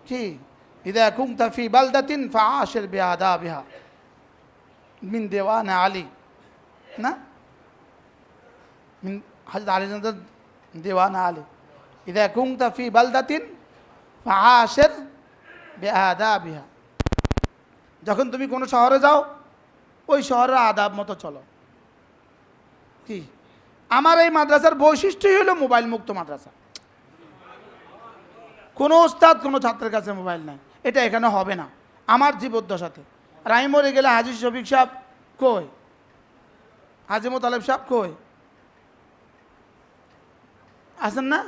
কি ইদা কুনতা ফি বালদাতিন ফাআশির বিআদাবিহা মিন দেওয়ান আলী না মিন হযরত আলী দেওয়ান আলী ইদা কুনতা ফি বালদাতিন ফাআশির বিআদাবিহা যখন তুমি কোনো শহরে যাও ওই শহরের আদাব মতো চলো। কি আমার এই মাদ্রাসার বৈশিষ্ট্যই হলো মোবাইল মুক্ত মাদ্রাসা। কোনো ওস্তাদ কোনো ছাত্রের কাছে মোবাইল নাই, এটা এখানে হবে না আমার জীবদ্দশাতে। আর আমি মরে গেলে হাজি শফিক সাহেব কই, হাজি মোতালেব সাহেব কই আছেন না?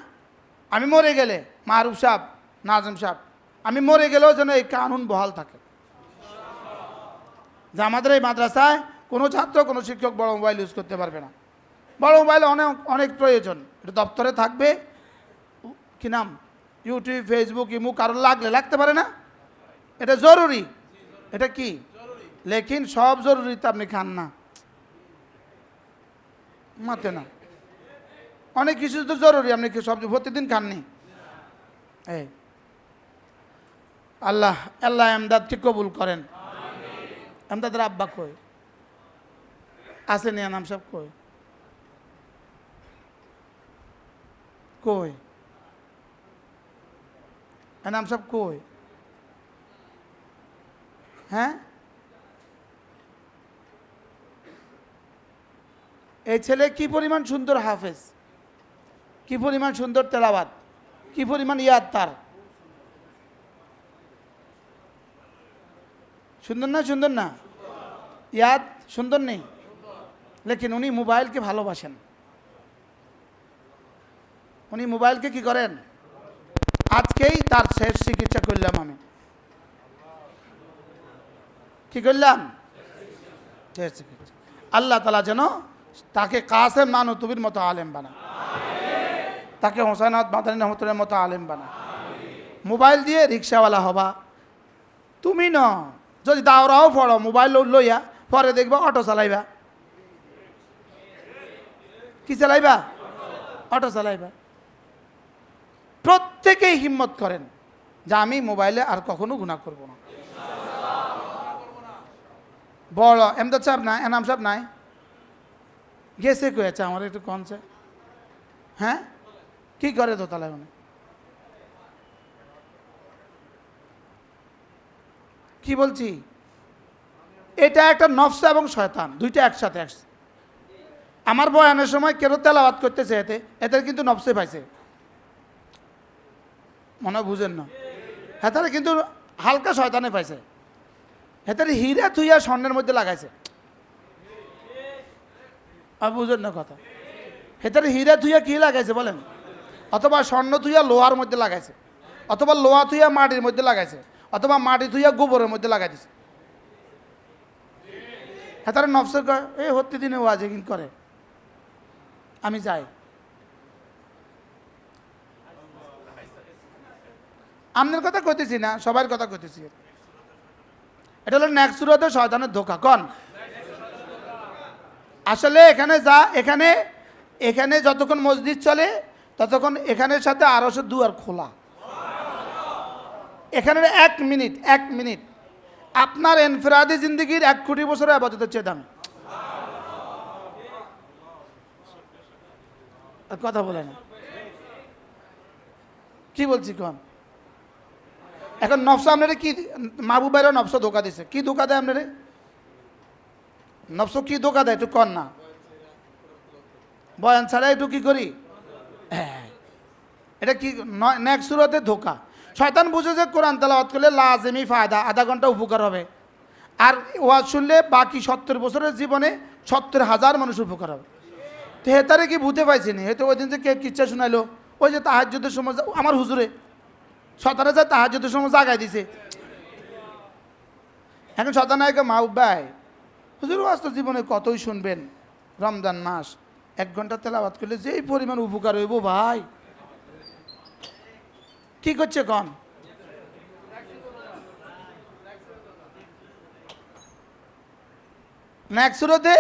আমি মরে গেলে মাহরুফ সাহেব, নাজম সাহেব, আমি মরে গেলেও যেন এই কানুন বহাল থাকে যে আমাদের এই মাদ্রাসায় কোনো ছাত্র কোনো শিক্ষক বড় মোবাইল ইউজ করতে পারবে না। বড় মোবাইল অনেক অনেক প্রয়োজন, এটা দপ্তরে থাকবে, কি নাম ইউটিউব ফেসবুক ইমু কারোর লাগতে পারে না, এটা জরুরি। এটা কি লেকিন সব জরুরি তো আপনি খান না, মাতে না, অনেক কিছু তো জরুরি আপনি সব প্রতিদিন খাননি। এই আল্লাহ আল্লাহ এমদাদকে কবুল করেন। এমদাদের আব্বা কই আসেনি? নাম সব কই কই নাম সব কই? হ্যাঁ এই ছেলে কি পরিমাণ সুন্দর হাফেজ, কি পরিমাণ সুন্দর তেলাওয়াত, কি পরিমাণ ইয়াদ তার। সুন্দর না? সুন্দর না? ইয়াদ সুন্দর নেই, লেকিন উনি মোবাইলকে ভালোবাসেন। উনি মোবাইলকে কি করেন? আজকেই তার শেষ চিকিৎসা করলাম আমি। কি করলাম? শেষ চিকিৎসা। আল্লাহ তাআলা যেন তাকে কাসেম নানুতুবির মতো আলেম বানা, তাকে হোসেন মাদানী রহমতুল্লাহর মতো আলেম বানা। মোবাইল দিয়ে রিক্সাওয়ালা হবা তুমি ন, যদি দাওরাও পড়ো মোবাইল লইয়া পরে দেখবা অটো চালাইবা। কি চালাইবা? অটো চালাইবা। প্রত্যেকেই হিম্মত করেন যে আমি মোবাইলে আর কখনো গুনাহ করব না। বড় এমদাদ সাহেব নাই, এনাম সাহেব নাই, গেছে কয়েছে আমার একটু কনছে। হ্যাঁ কি করে দোতলায়? মানে কি বলছি, এটা একটা নফস এবং শয়তান দুইটা একসাথে আসছে। আমার বয়ানের সময় কেন তেলাওয়াত করতেছে, এতে এতে কিন্তু নফসে পাইছে, মনে বুঝেন না? হেতারে কিন্তু হালকা শয়তানে পাইছে, হেতারে হীরা থুইয়া স্বর্ণের মধ্যে লাগাইছে। আর বুঝেন না কথা? হেতারে হীরা থুইয়া কি লাগাইছে বলেন? অথবা স্বর্ণ থুইয়া লোহার মধ্যে লাগাইছে, অথবা লোহা থুইয়া মাটির মধ্যে লাগাইছে, অথবা মাটি থুইয়া গোবরের মধ্যে লাগাই দিছে। হেতারে নফসের এই হত্যি দিনে ওয়াজ এগিন করে আমি যাই। আমনের কথা কইতেছি না, সবার কথা কইতেছি। এটা হলো নেক্সুরতে শয়তানের ধোঁকা। কন আসলে এখানে যা, এখানে এখানে যতক্ষণ মসজিদ চলে ততক্ষণ এখানের সাথে আরশের দুয়ার খোলা। এখানে এক মিনিট আপনার ইনফিরাদি জিন্দগির 1 কোটি বছরের ইবাদতের চেয়ে দামি। কথা বলে না, কি বলছি কন? এখন নফস আপনারে কি মাহবুবেরও নফস ধোকা দিছে? কি ধোকা দেয় আপনারে? নফস কি ধোকা দেয় একটু কন না? বয়ান ছাড়া একটু কি করি? এটা কি নেক্সট সুরতে ধোকা। শয়তান বুঝে যে কোরআন তেলাওয়াত করলে লাজিমি ফায়দা, আধা ঘন্টা উপকার হবে, আর ওয়াজ শুনলে বাকি 70 বছরের জীবনে 70,000 মানুষ উপকার হবে। তো হেতারে কি ভূতে পাইছি নি? হয়তো ওই দিন যে কে কিচ্ছা শোনাইলো, ওই যে তাহাজ্জুদের সময় আমার হুজুরে 17,000 তাহাজ্জুদের সময় জাগাই দিছে। এখন শতানায়কে মাহবুব ভাই হুজুর ওয়াজ তো জীবনে কতই শুনবেন, রমজান মাস 1 ঘন্টা তেলাওয়াত করলে যেই পরিমাণ উপকার হইব ভাই। কি করছে কন? নেক্সুরতে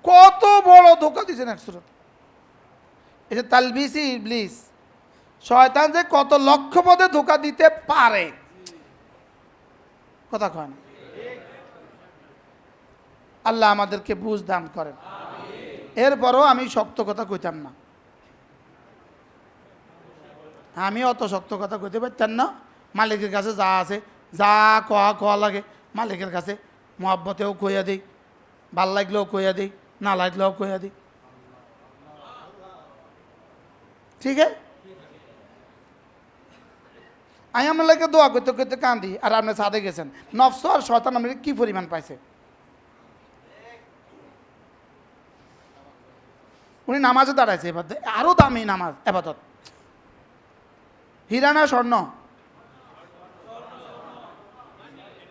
কত বড় ধোকা দিছে নেক্সুরত। এই যে তালবিসি ইবলিস, শয়তান যে কত লক্ষ পদে ধোঁকা দিতে পারে, কথা কয় না। আল্লাহ আমাদেরকে বুঝ দান করেন। এরপরও আমি শক্ত কথা কইতাম না, আমি অত শক্ত কথা কইতে পারতাম না। মালিকের কাছে যা আছে, যা কোয়া লাগে মালিকের কাছে মহব্বতেও কইয়া দিই, ভাল লাগলেও কইয়া দিই, না লাগলেও কইয়া দিই, ঠিক আছে। আমি আমার লাগে দোয়া করতে করতে কান্দি, আর আপনি সাদে গেছেন। নফস আর শয়তান আমাকে কি পরিমাণ পাইছে। উনি নামাজে দাঁড়াইছে, এবার আরো দামি নামাজ এবাদত। হীরা না স্বর্ণ?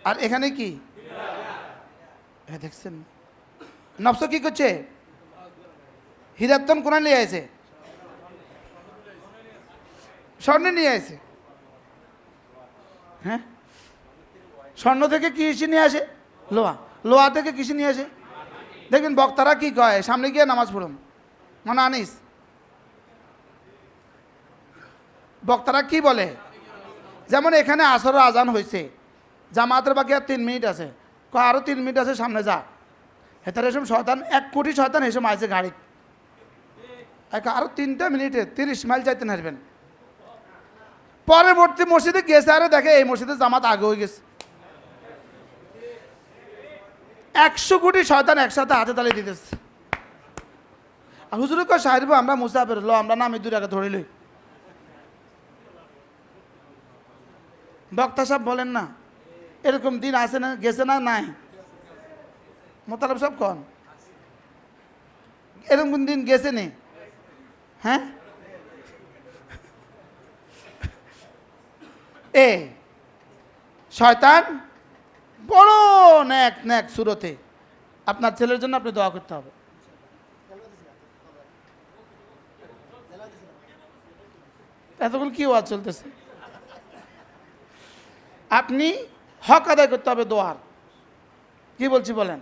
আর এখানে কি দেখছেন নফস কি করছে? হীরাত্তন কোনা নিয়ে আছে, স্বর্ণ নিয়ে আছে। হ্যাঁ, স্বর্ণ থেকে কি এসে নিয়ে আসে? লোহা। লোহা থেকে কিসে নিয়ে আসে? দেখবেন বক্তারা কি কয়, সামনে গিয়ে নামাজ পড়ুন, মনে আনিস বক্তারা কি বলে? যেমন এখানে আসর আজান হয়েছে, জামাতের বাকি আর 3 মিনিট আছে, কয় আরো 3 মিনিট আছে, সামনে যা। হেতার এসব শয়তান 1 কোটি শয়তান এসব আইছে গাড়ি, আরো 3টা মিনিটে 30 মাইল যাইতে হারবেন। পরবর্তী মসজিদে গেছে, আরে দেখে এই মসজিদে জামাত আগে হয়ে গেছে। 100 কোটি শয়তান একসাথে হাতে তালি দিতেছে। আর হুজুরে কয় সাহেব আমরা মুসাফির, লো আমরা নামে 2 টাকা ধরে লই। বক্তা সাহেব বলেন না, এরকম দিন আছে না, গেছে না? নাই। মোতালেব সাহেব কন, এরকম দিন গেছে নি? হ্যাঁ, এ শয়তান বড় ন্যাক ন্যাক সুরতে। আপনার ছেলের জন্য আপনি দোয়া করতে হবে। এতক্ষণ কি ওয়াজ চলতেছে? আপনি হক আদায় করতে হবে দোয়ার। কি বলছি বলেন?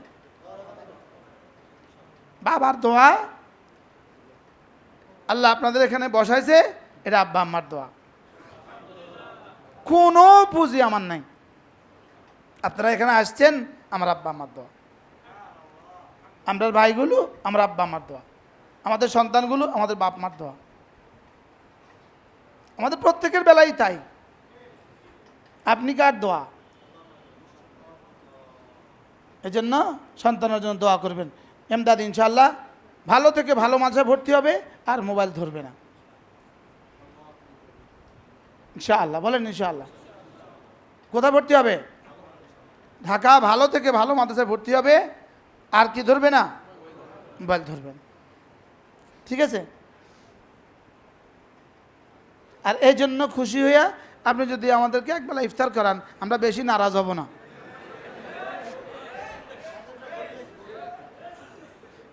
বাবার দোয়া আল্লাহ আপনাদের এখানে বসাইছে, এটা আব্বা আম্মার দোয়া, কোনো পুঁজি আমার নাই। আপনারা এখানে আসছেন, আমার আব্বা আম্মার দোয়া। আমরা ভাইগুলো আমার আব্বা আম্মার দোয়া, আমাদের সন্তানগুলো আমাদের বাপ মার দোয়া, আমাদের প্রত্যেকের বেলায় তাই। আপনি কার দোয়া? এই জন্য সন্তানের জন্য দোয়া করবেন। এমদাদ ইনশাআল্লাহ ভালো থেকে ভালো মাদ্রাসায় ভর্তি হবে, আর মোবাইল ধরবে না ইনশাআল্লাহ। বলেন ইনশাআল্লাহ। কোথায় ভর্তি হবে? ঢাকা ভালো থেকে ভালো মাদ্রাসায় ভর্তি হবে, আর কি ধরবে না? মোবাইল ধরবেন, ঠিক আছে। আর এই জন্য খুশি হইয়া আপনি যদি আমাদেরকে একবেলা ইফতার করান, আমরা বেশি নারাজ হব না।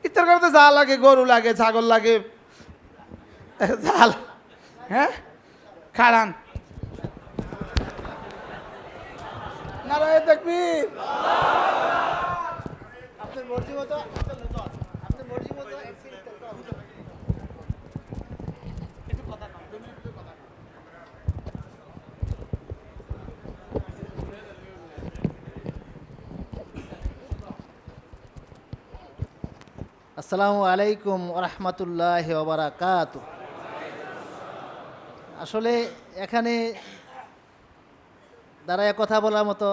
ইফতার করতে যা লাগে, গরু লাগে, ছাগল লাগে, জাল, হ্যাঁ, খাড়ান, নারায়ে তাকবীর। আপনার মর্জি মতো, আপনার মর্জি মতো একটু কথা কম, 2 মিনিট কথা কম। আসসালামু আলাইকুম ওরহমতুল্লাহি ওয়া বারাকাতুহু। আসলে এখানে দাঁড়ায় কথা বলার মতো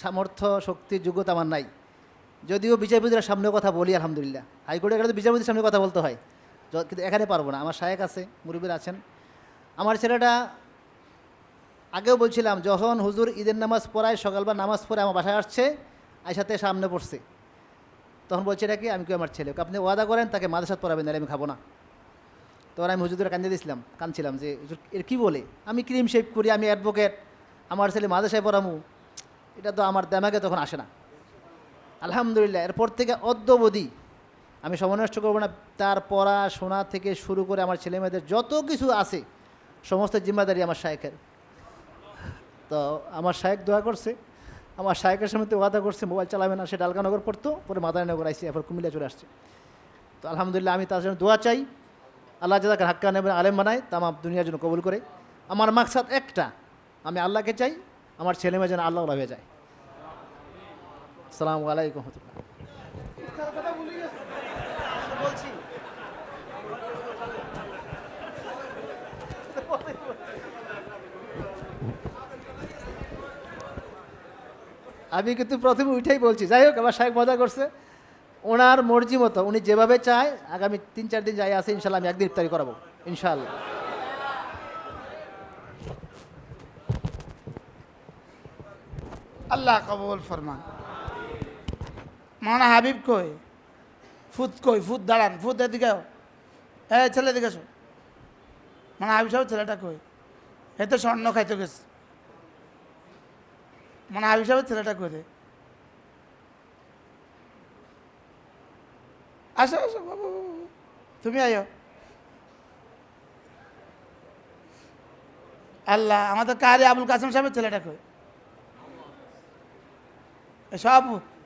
সামর্থ্য, শক্তি, যোগ্যতা আমার নাই। যদিও বিচারপতির সামনে কথা বলি আলহামদুলিল্লাহ, হাইকোর্টে গেলে তো বিচারপতির সামনে কথা বলতে হয়, কিন্তু এখানে পারবো না। আমার শায়েখ আছে, মুরব্বির আছেন। আমার ছেলেটা আগেও বলছিলাম, যখন হুজুর ঈদের নামাজ পড়ায়, সকালবেলা নামাজ পড়ে আমার বাসায় আসছে, আয়সাতে সামনে পড়ছে, তখন বলছে এটা কি? আমি কি আমার ছেলে, আপনি ওয়াদা করেন তাকে মাদ্রাসাত পড়াবেন, নাহলে আমি খাবো না। তখন আমি হুজুরের কাঁদছিলাম যে হুজুর এর কী বলে, আমি ক্রিম শেভ করি, আমি অ্যাডভোকেট, আমার ছেলে মাদ্রাসায় পড়ামু, এটা তো আমার দেমাগে তখন আসে না। আলহামদুলিল্লাহ এরপর থেকে অদ্যবধি আমি সময় নষ্ট করবো না। তার পড়াশোনা থেকে শুরু করে আমার ছেলেমেয়েদের যত কিছু আছে সমস্ত জিম্মাদারি আমার শায়েখের। তো আমার শায়েখ দোয়া করছে, আমার শায়েখের সামনে ওয়াদা করছে মোবাইল চালাবে না। সে ডালকানগর পড়তো, পরে মাদারীনগর আইসি, এরপর কুমিল্লা চলে আসছে। তো আলহামদুলিল্লাহ আমি তার জন্য দোয়া চাই, আল্লাহ যাদেরকে হাক্কান আলেম বানায় তাম দুনিয়ার জন্য কবুল করে। আমার মাকসাদ একটা, আমি আল্লাহকে চাই, আমার ছেলে মেয়ে যেন আল্লাহ হয়ে যায়। আসসালামু আলাইকুম রহমতুল্লাহ। আমি কিন্তু প্রথমে উঠেই বলছি, যাই হোক আমার সাহেব মজা করছে, ওনার মর্জি মতো উনি যেভাবে চায় আগামী 3-4 দিন যাই আছে ইনশাল্লাহ আমি একদিন ইফতারি করাবো ইনশাল্লাহ। আল্লাহ কবুল ফরমান। মাওলানা হাবিব কই? ফুত কই? ফুত দাঁড়ান, ফুত এদিকে ছেলে এদিকে আসো। মাওলানা হাবিব সাহেব ছেলেটা কই? এ তো স্বর্ণ খাইতে গেছে। মাওলানা হাবিব সাহেবের ছেলেটা কই রে? আসো আসো বাবা, তুমি আয়ো। আল্লাহ, আমাদের কারি আবুল কাসেম সাহেবের ছেলেটা কই? সব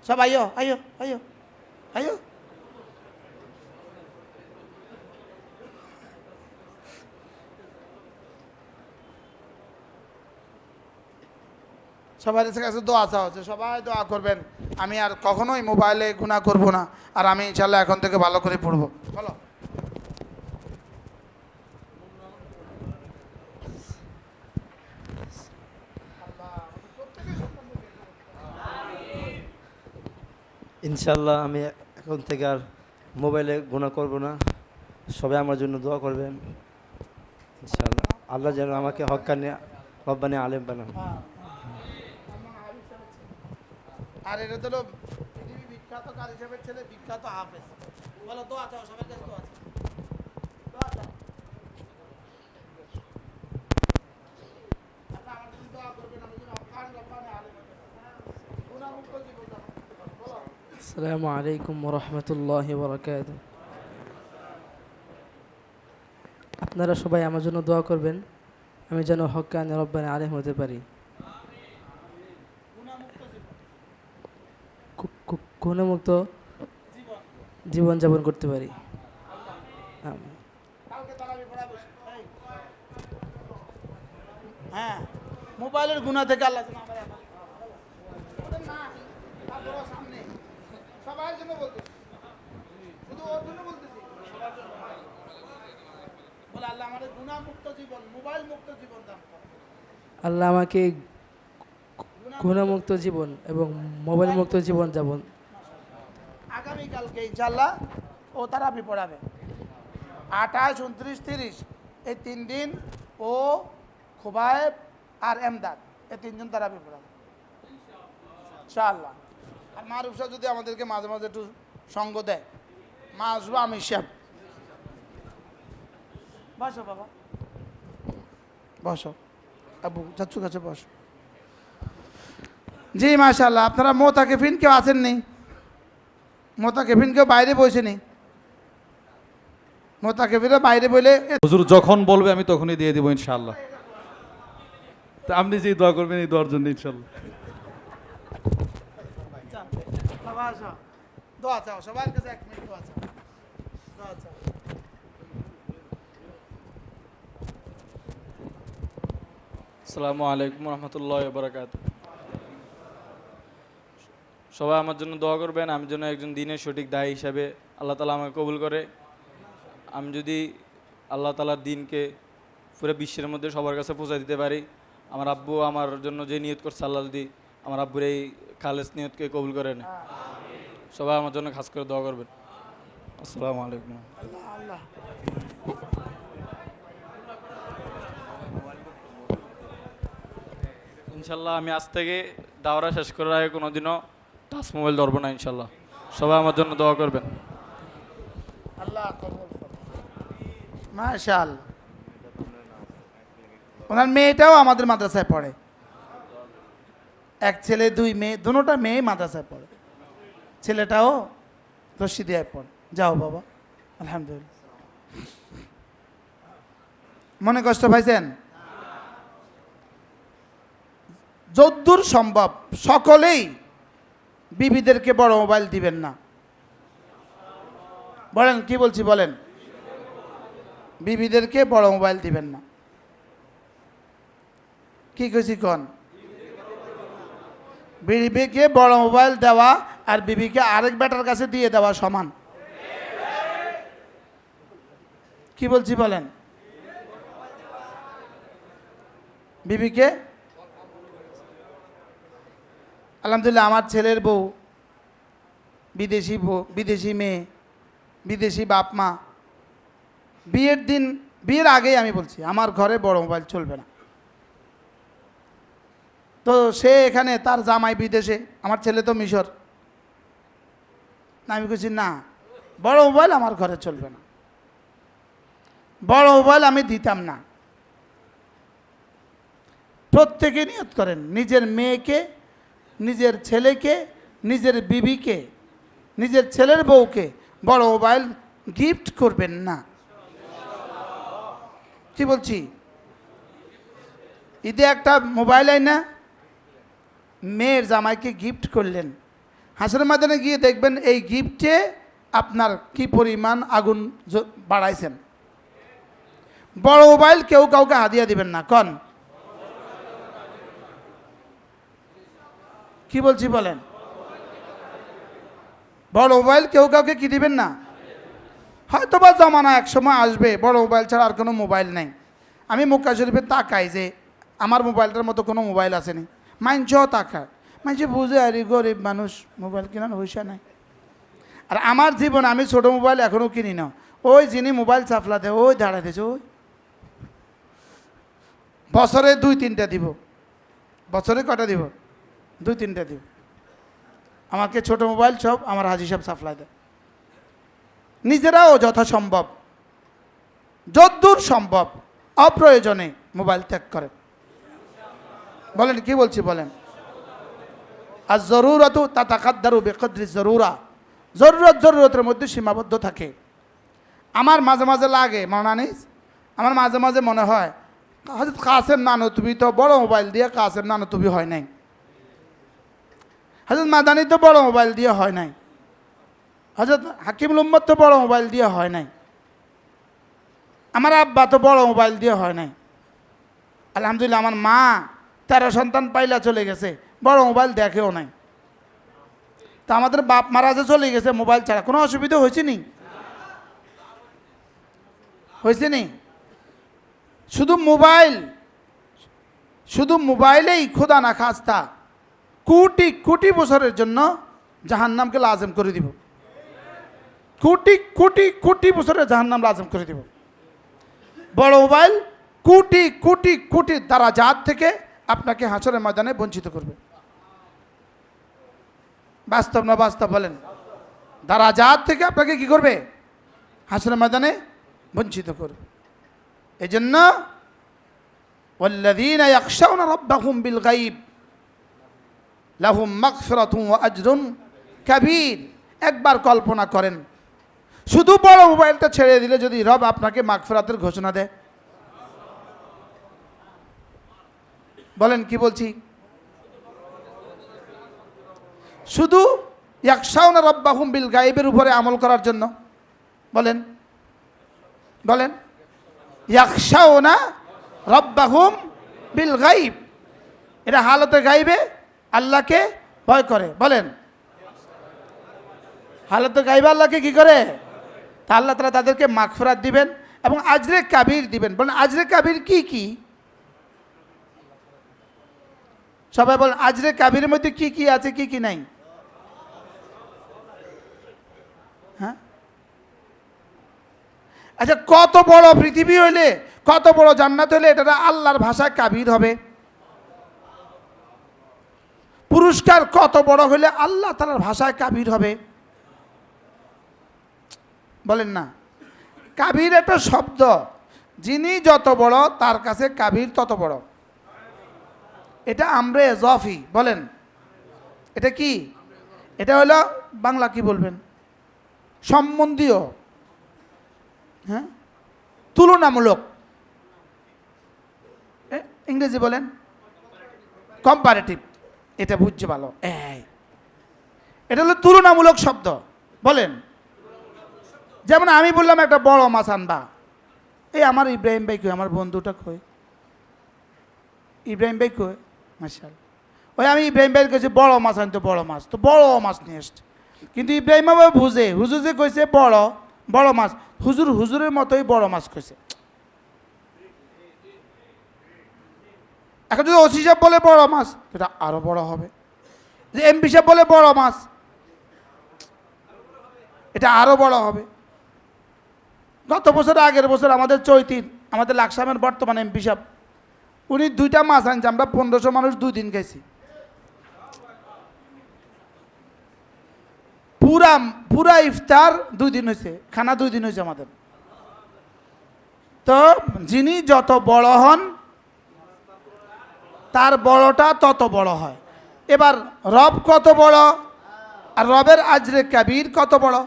সব আইও আইও আইও আইও। সবার কাছে দোয়া চাওয়া হচ্ছে, সবাই দোয়া করবেন। আমি আর কখনোই মোবাইলে গুনাহ করব না, আর আমি ইনশাল্লাহ এখন থেকে ভালো করে পড়বো। বলো। ইনশাল্লাহ আমি এখন থেকে আর মোবাইলে গুনাহ করব না। সবাই আমার জন্য দোয়া করবেন ইনশাল্লাহ। আল্লাহ যেন আমাকে হক্কানি রব্বানি আলেম বানান। আর এটা তো পৃথিবী বিখ্যাত কারি সাহেবের ছেলে, বিখ্যাত হাফেজ। বলো দোয়া চাও, সবার কাছে দোয়া চাও, দোয়া চাও। আল্লাহ আমার জন্য দোয়া করবেন, আমি যেন হক্কানি রব্বানি আলেম হতে পারি। গুনাহমুক্ত জীবন যাপন করতে পারি। বলো। আসসালামু আলাইকুম ওরহমতুল্লাহি ওয়াবারাকাতুহু। আপনারা সবাই আমার জন্য দোয়া করবেন, আমি যেন হক্কানি রব্বানি আলেম হতে পারি, গুণমুক্ত জীবন যাপন করতে পারি। আমিন। কালকে তারাবি পড়াবো। হ্যাঁ, মোবাইলের গুনাহ থেকে আল্লাহ যেন আমাদের ওদের না, তারপরও সামনে সবার জন্য বলতেছি, শুধু ওর জন্য বলতেছি, সবার জন্য। বলে আল্লাহ আমাদের গুনাহ মুক্ত জীবন, মোবাইল মুক্ত জীবন দান করো। আল্লাহ আমাকে গুণমুক্ত জীবন এবং মোবাইল মুক্ত জীবন যাপন। আগামীকালকে ইনশাল্লাহ ও তারাবি পড়াবে 28, 29, 30 এই 3 দিন ও খুবায়েব আর এমদাদ এই 3 জন তারাবি পড়াবে ইনশাআল্লাহ। আর মারুফ সাহেব যদি আমাদেরকে মাঝে মাঝে একটু সঙ্গ দেয়, মা আসবো, আমি সাহেব। বসো বাবা, বসো আবু, চাচ্ছু কাছে বসো। জি মাশাআল্লাহ, আপনারা মোতাকিফিন কেউ আছেন নি? মোতাকিফিন কেউ বাইরে বসে নি? মোতাকিফিনরা বাইরে বলে হুজুর যখন বলবে আমি তখনই দিয়ে দিব ইনশাআল্লাহ। তা আপনি যেই দোয়া করবেন এই দোয়ার জন্য ইনশাআল্লাহ। বাবা আসো, দোয়া চাও, সবার কাছে 1 মিনিট দোয়া চাও, দোয়া চাও। আসসালামু আলাইকুম রহমতুল্লাহ বারাকাত। সবাই আমার জন্য দোয়া করবেন, আমি যেন একজন দিনের সঠিক দায়ী হিসাবে আল্লাহ তালা আমাকে কবুল করে। আমি যদি আল্লাহ তালার দিনকে পুরো বিশ্বের মধ্যে সবার কাছে পৌঁছে দিতে পারি। আমার আব্বু আমার জন্য যে নিয়ত করছে, আল্লাহ যদি আমার আব্বুর এই খালেস নিয়তকে কবুল করেন, সবাই আমার জন্য খাস করে দোয়া করবেন। আসসালামু আলাইকুম। আল্লাহ ইনশাল্লাহ আমি আজ থেকে দাওরা শেষ করার আগে কোনোদিনও টাচ মোবাইল ধরবো না ইনশাল্লাহ। সবাই আমার জন্য দোয়া করবেন। আল্লাহ কবুল করুন। মাশাআল্লাহ, ওনার মেয়েটাও আমাদের মাদ্রাসায় পড়ে। 1 ছেলে 2 মেয়ে, দুটোটা মেয়ে মাদ্রাসায় পড়ে। ছেলেটাও রশিদিয়ায় পড়ে। যাও বাবা, আলহামদুলিল্লাহ। মনে কষ্ট পাইছেন? যদ্দূর সম্ভব সকলেই বিবিদেরকে বড় মোবাইল দিবেন না। বলেন কি বলছি বলেন। বিবিদেরকে বড় মোবাইল দিবেন না। কি কইছি কন? বিবিকে বড় মোবাইল দেওয়া আর বিবিকে আরেক বেটার কাছে দিয়ে দেওয়া সমান। কি বলছি বলেন? বিবিকে, আলহামদুলিল্লাহ আমার ছেলের বউ বিদেশি বউ, বিদেশি মেয়ে, বিদেশি বাপ মা, বিয়ের আগেই আমি বলছি আমার ঘরে বড় মোবাইল চলবে না। তো সে এখানে, তার জামাই বিদেশে, আমার ছেলে তো মিশর। আমি বলছি না, বড় মোবাইল আমার ঘরে চলবে না, বড় মোবাইল আমি দিতাম না। প্রত্যেকে নিয়ত করেন, নিজের মেয়েকে, নিজের ছেলেকে, নিজের বিবিকে, নিজের ছেলের বউকে বড় মোবাইল গিফট করবেন না। কি বলছি? ঈদে একটা মোবাইল আইনা মেয়ের জামাইকে গিফট করলেন, হাসরের ময়দানে গিয়ে দেখবেন এই গিফটে আপনার কি পরিমাণ আগুন বাড়াইছেন। বড় মোবাইল কেউ কাউকে হাদিয়া দিবেন না। কন কি বলছি বলেন? বড় মোবাইল কেউ কাউকে কি দিবেন না। হয়তো বা জমানা এক সময় আসবে বড় মোবাইল ছাড়া আর কোনো মোবাইল নেই। আমি মক্কা শরীফে তাকাই যে আমার মোবাইলটার মতো কোনো মোবাইল আসেনি, মাইনছেও তাকায়, মাইনছে বুঝে আর গরিব মানুষ মোবাইল কেনার পয়সা নাই। আর আমার জীবন আমি ছোট মোবাইল এখনও কিনি না। ওই যিনি মোবাইল চাফলা দেয় ওই দাঁড়ায় দিয়েছে, ওই বছরে 2-3টা দিব। বছরে কটা দিব? 2-3টা দিব। আমাকে ছোট মোবাইল সব আমার হাজি সাহেব সাপ্লাই দেয়। নিজেরাও যথাসম্ভব, যদ্দূর সম্ভব অপ্রয়োজনে মোবাইল ত্যাগ করেন। বলেন কি বলছি বলেন? আর জরুরত তাতাকাদ্দারু বিকদ্রি জরুরা, জরুরতের মধ্যে সীমাবদ্ধ থাকে। আমার মাঝে মাঝে লাগে মানানিস, আমার মাঝে মাঝে মনে হয় হযরত কাসেম নানতুবি তো বড় মোবাইল দিয়ে কাসেম নানতুবি হয় নাই, হযরত মাদানী তো বড় মোবাইল দিয়ে হয় নাই, হযরত হাকিমুল উম্মত তো বড় মোবাইল দিয়ে হয় নাই, আমার আব্বা তো বড় মোবাইল দিয়ে হয় নাই। আলহামদুলিল্লাহ আমার মা 13 সন্তান পাইলা চলে গেছে, বড় মোবাইল দেখেও নাই। তা আমাদের বাপ মারা যে চলে গেছে মোবাইল ছাড়া, কোনো অসুবিধা হয়েছে নি? হয়েছে নি? শুধু মোবাইলেই খোদা না খাস্তা কোটি কোটি বছরের জন্য জাহান্নামকে লাজম করে দিব। কোটি কোটি কোটি বছরের জাহান্নাম লাজম করে দিব। বড় মোবাইল কোটি কোটি কোটি দারাজাত থেকে আপনাকে হাসরের ময়দানে বঞ্চিত করবে। বাস্তব না বাস্তব বলেন? দারাজাত থেকে আপনাকে কি করবে? হাসরের ময়দানে বঞ্চিত করবে। এই জন্য ওয়াল্লাযীনা ইয়াখশাউনা রাব্বাহুম বিল গায়ব লাহুম মাগফিরাতুন ওয়া আজরুন কাবীর। একবার কল্পনা করেন, শুধু বড় মোবাইলটা ছেড়ে দিলে যদি রব আপনাকে মাগফিরাতের ঘোষণা দেয়। বলেন কি বলছি? শুধু ইয়াখশাউনা রাব্বাহুম বিল গায়বের উপরে আমল করার জন্য। বলেন বলেন, ইয়াখশাউনা রাব্বাহুম বিল গায়ব, এটা হালতে গাইবে আল্লাহকে ভয় করে। বলেন হালতে গাইবে আল্লাহকে কি করে? তা আল্লাহ তাআলা তাদেরকে মাগফিরাত দিবেন এবং আজরে কাবির দিবেন। বলেন আজরে কাবির কি কি? সবাই বলেন আজরে কাবিরের মধ্যে কি কি আছে, কি কি নাই? হ্যাঁ, আচ্ছা কত বড় পৃথিবী হইলে, কত বড় জান্নাত হইলে এটা আল্লাহর ভাষায় কাবির হবে? পুরস্কার কত বড় হইলে আল্লাহ তাআলার ভাষায় কাবির হবে? বলেন না। কাবির একটা শব্দ, যিনি যত বড় তার কাছে কাবির তত বড়। এটা আমরে এজাফি। বলেন এটা কি? এটা হলো বাংলা কি বলবেন? সম্বন্ধীয়, হ্যাঁ, তুলনামূলক। ইংরেজি বলেন কম্পারেটিভ। এটা বুঝছে ভালো। এটা হলো তুলনামূলক শব্দ। বলেন যেমন আমি বললাম একটা বড় মাছ আনবা, এই আমার ইব্রাহিম ভাই কই, আমার বন্ধুটা কই, ইব্রাহিম ভাই কই, মাশাআল্লাহ। ওই আমি ইব্রাহিম ভাইয়ের কাছে বড় মাছ আনতো, বড় মাছ, তো বড় মাছ নিয়ে এসছে। কিন্তু ইব্রাহিম বাবা বুঝে, হুজুর যে কইছে বড় বড় মাছ, হুজুরের মতোই বড় মাছ কইছে। এখন যদি ওসি সাহেব বলে বড় মাছ, এটা আরো বড় হবে। যে এমপি সাহেব বলে বড় মাছ, এটা আরো বড় হবে। গত বছর আগের বছর আমাদের চৈতির, আমাদের লাকসামের বর্তমান এমপি সাহেব, উনি 2টা মাছ আনছে, আমরা 1500 মানুষ 2 দিন খাইছি। পুরা ইফতার 2 দিন হয়েছে, খানা 2 দিন হয়েছে আমাদের। তো যিনি যত বড় হন তার বড়টা তত বড় হয়। এবার রব কত বড়, আর রবের আজরে কাবির কত বড়।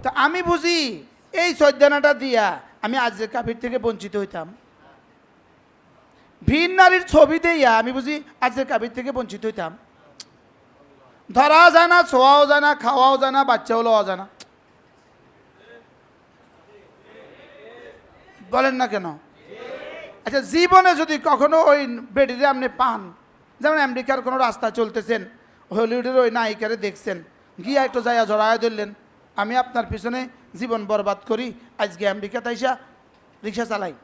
তো আমি বুঝি এই সজ্জানাটা দিয়া আমি আজরে কাবির থেকে বঞ্চিত হইতাম, ভিন নারীর ছবি দিয়া আমি বুঝি আজরে কাবির থেকে বঞ্চিত হইতাম। ধরাও যায় না, ছোঁয়াও যায় না, খাওয়াও যায় না, বাচ্চা হলেও যায় না। বলেন না কেন? আচ্ছা, জীবনে যদি কখনো ওই বেডিরে আপনি পান, যেমন আমেরিকার কোনো রাস্তা চলতেছেন, হলিউডের ওই নায়িকারে দেখছেন, গিয়া একটু যাইয়া জড়াইয়া ধরলেন, আমি আপনার পিছনে জীবন বরবাদ করি, আজকে আমেরিকাতে আইসা রিক্সা চালাই,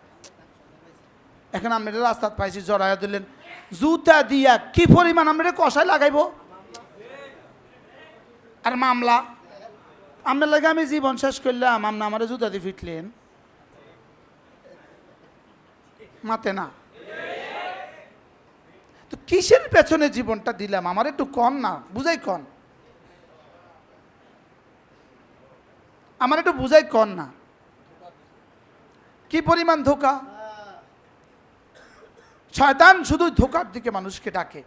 এখন আপনি রাস্তা পাইছি, জড়াইয়া ধরলেন, জুতা দিয়া কি পরিমাণ আপনি কষায় লাগাইব, আর মামলা আপনার লাগে আমি জীবন শেষ করলাম, আপনি আমার জুতা দিয়ে ফিটলেন, মাতে না। তো কিসের পেছনে জীবনটা দিলাম, আমার একটু কন না, বুঝাই কন, আমার একটু বুঝাই কন না, কি পরিমাণ ধোঁকা। শয়তান শুধু ধোঁকার দিকে মানুষকে ডাকে,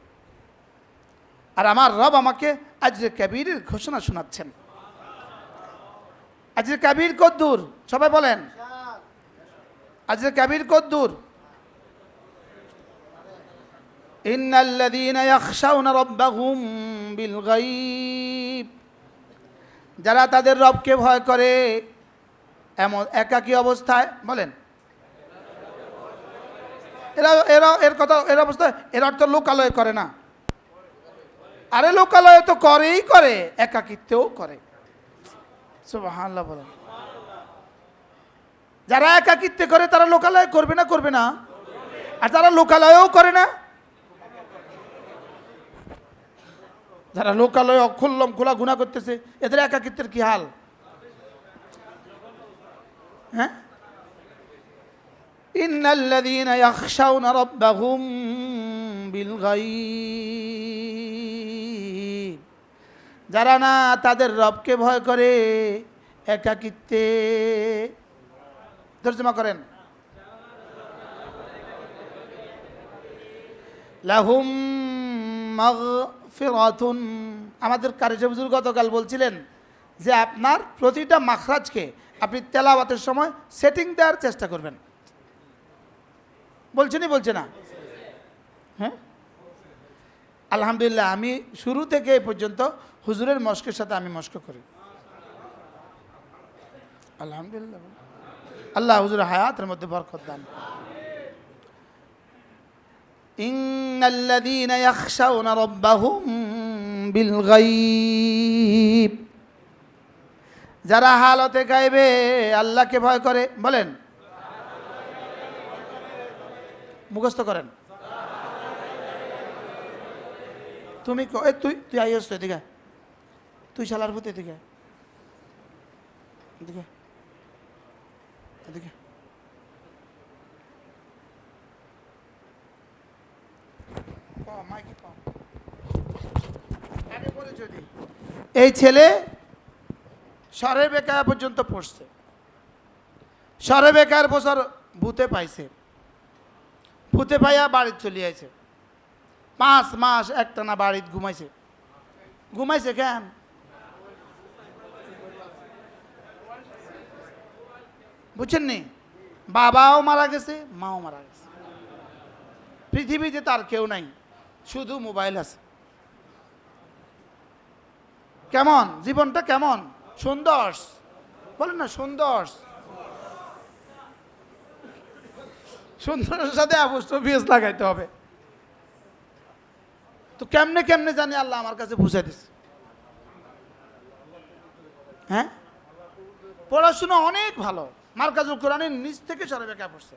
আর আমার রব আমাকে আজরে কাবীরের ঘোষণা শোনাচ্ছেন। আজরে কাবীর কদ্দূর, সবাই বলেন আজরে কাবীর কদ্দূর। ইন্নাল্লাযীনা ইয়াখশাউনা রাব্বাহুম বিল গায়ব, যারা তাদের রবকে ভয় করে এমন একাকী অবস্থায়, বলেন এর অবস্থা, এর অর্থ লোকালয় করে না, আরে লোকালয় তো করেই করে, একাকিত্বেও করে। সুবহানাল্লাহ বলেন। যারা একাকিত্বে করে তারা লোকালয় করবে না, করবে না? আর যারা লোকালয়ও করে না, যারা লোকালয় খুল্লম খোলা গুনাহ করতেছে, এদের একাকিত্বের কি হাল? হ্যাঁ, ইন্নাল্লাযীনা ইয়াখশাউনা রাব্বাহুম বিল গায়ব, যারা না তাদের রবকে ভয় করে একাকিত্বে। তরজমা করেন, লাহুম মাগফিরাতুন। আমাদের কারি সাহেব হুজুর গতকাল বলছিলেন যে আপনার প্রতিটা মাখরাজকে আপনি তেলাওয়াতের সময় সেটিং দেওয়ার চেষ্টা করবেন। বলছেনই, বলছে না? হ্যাঁ, আলহামদুলিল্লাহ, আমি শুরু থেকে এই পর্যন্ত হুজুরের মশকের সাথে আমি মশক করি, আলহামদুলিল্লাহ। আল্লাহ হুজুরের হায়াতের মধ্যে বরকত দান। ইন্নাল্লাযীনা ইয়াখশাউনা রাব্বাহুম বিল গায়ব, যারা হালতে গায়বে আল্লাহকে ভয় করে, বলেন মুখস্থ করেন। তুমি তুই আইস তো এদিকে, তুই শালার ভূত এদিকে, এদিকে এদিকে। এই ছেলে সরে বেকার পর্যন্ত পড়ছে, সরে বেকার বছর ভূতে পাইছে, ভূতে পাইয়া বাড়ি চলে আইছে, 5 মাস একটানা বাড়িতে ঘুমাইছে। ঘুমাইছে কেন? বুঝছেন নি? বাবাও মারা গেছে, মাও মারা গেছে, পৃথিবীতে তার কেউ নাই, শুধু মোবাইল আছে। কেমন জীবনটা, কেমন সুন্দর, বলেন না সুন্দর। সুন্দরের সাথে অ্যাপোস্ট্রোফিএস লাগাইতে হবে। তো কেমনে কেমনে জানি আল্লাহ আমার কাছে বুঝাই দিছে। হ্যাঁ, পড়াশোনা অনেক ভালো, মার্কাজুল কোরআনের নিচ থেকে সরে বেঁকা পড়ছে।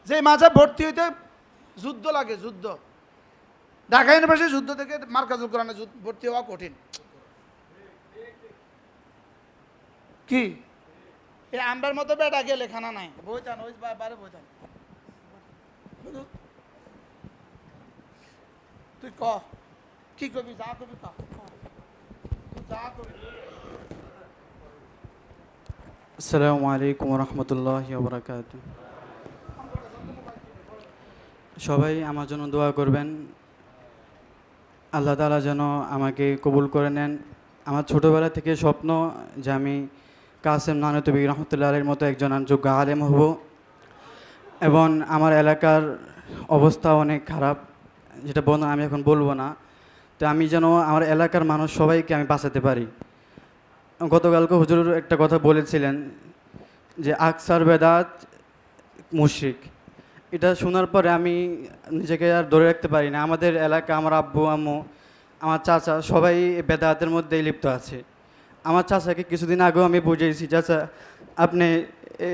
যে মাঝে ভর্তি হইতে যুদ্ধ লাগে, যুদ্ধ, ঢাকা ইউনিভার্সিটি যুদ্ধ থেকে মার্কাজুল কোরআনে ভর্তি হওয়া কঠিন। কি এই আমরার মতো বেটা গেলে খানা নাই, বইতান ওই বারে বইতান। তুই ক কি কবি, যা কবি ক, যা কবি। আসসালামু আলাইকুম রহমতুল্লাহি ওয়া বারাকাতুহু। সবাই আমার জন্য দোয়া করবেন, আল্লাহ তাআলা যেন আমাকে কবুল করে নেন। আমার ছোটোবেলা থেকে স্বপ্ন যে আমি কাসেম নানতুবি রহমতুল্লাহ আলাইহির মতো একজন যোগ্য আলেম হব, এবং আমার এলাকার অবস্থা অনেক খারাপ, যেটা আমি এখন বলবো না। তো আমি যেন আমার এলাকার মানুষ সবাইকে আমি বাঁচাতে পারি। গতকালকে হুজুর একটা কথা বলেছিলেন যে আকসার বেদাত মুশরিক। এটা শোনার পরে আমি নিজেকে আর ধরে রাখতে পারি না। আমাদের এলাকা, আমার আব্বু আম্মু, আমার চাচা সবাই বেদাতের মধ্যেই লিপ্ত আছে। আমার চাচাকে কিছুদিন আগেও আমি বুঝিয়েছি, চাচা আপনি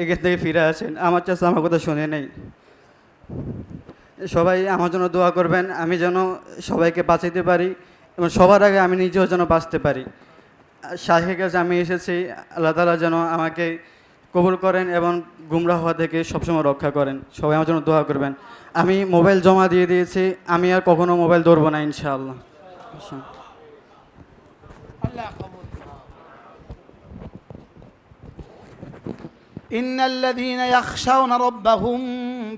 এখান থেকে ফিরে আসেন। আমার চাচা আমার কথা শুনে নেই। সবাই আমার জন্য দোয়া করবেন, আমি যেন সবাইকে বাঁচাইতে পারি এবং সবার আগে আমি নিজেও যেন বাঁচতে পারি। শাহের কাছে আমি এসেছি, আল্লাহ তাআলা যেন আমাকে কবুল করেন এবং গুমরাহ হওয়া থেকে সবসময় রক্ষা করেন। সবাই আমার জন্য দোয়া করবেন। আমি মোবাইল জমা দিয়ে দিয়েছি, আমি আর কখনো মোবাইল ধরবো না ইনশাআল্লাহ। আল্লাহ কবুল। ইন্নাল্লাযীনা ইয়াখশাউনা রাব্বাহুম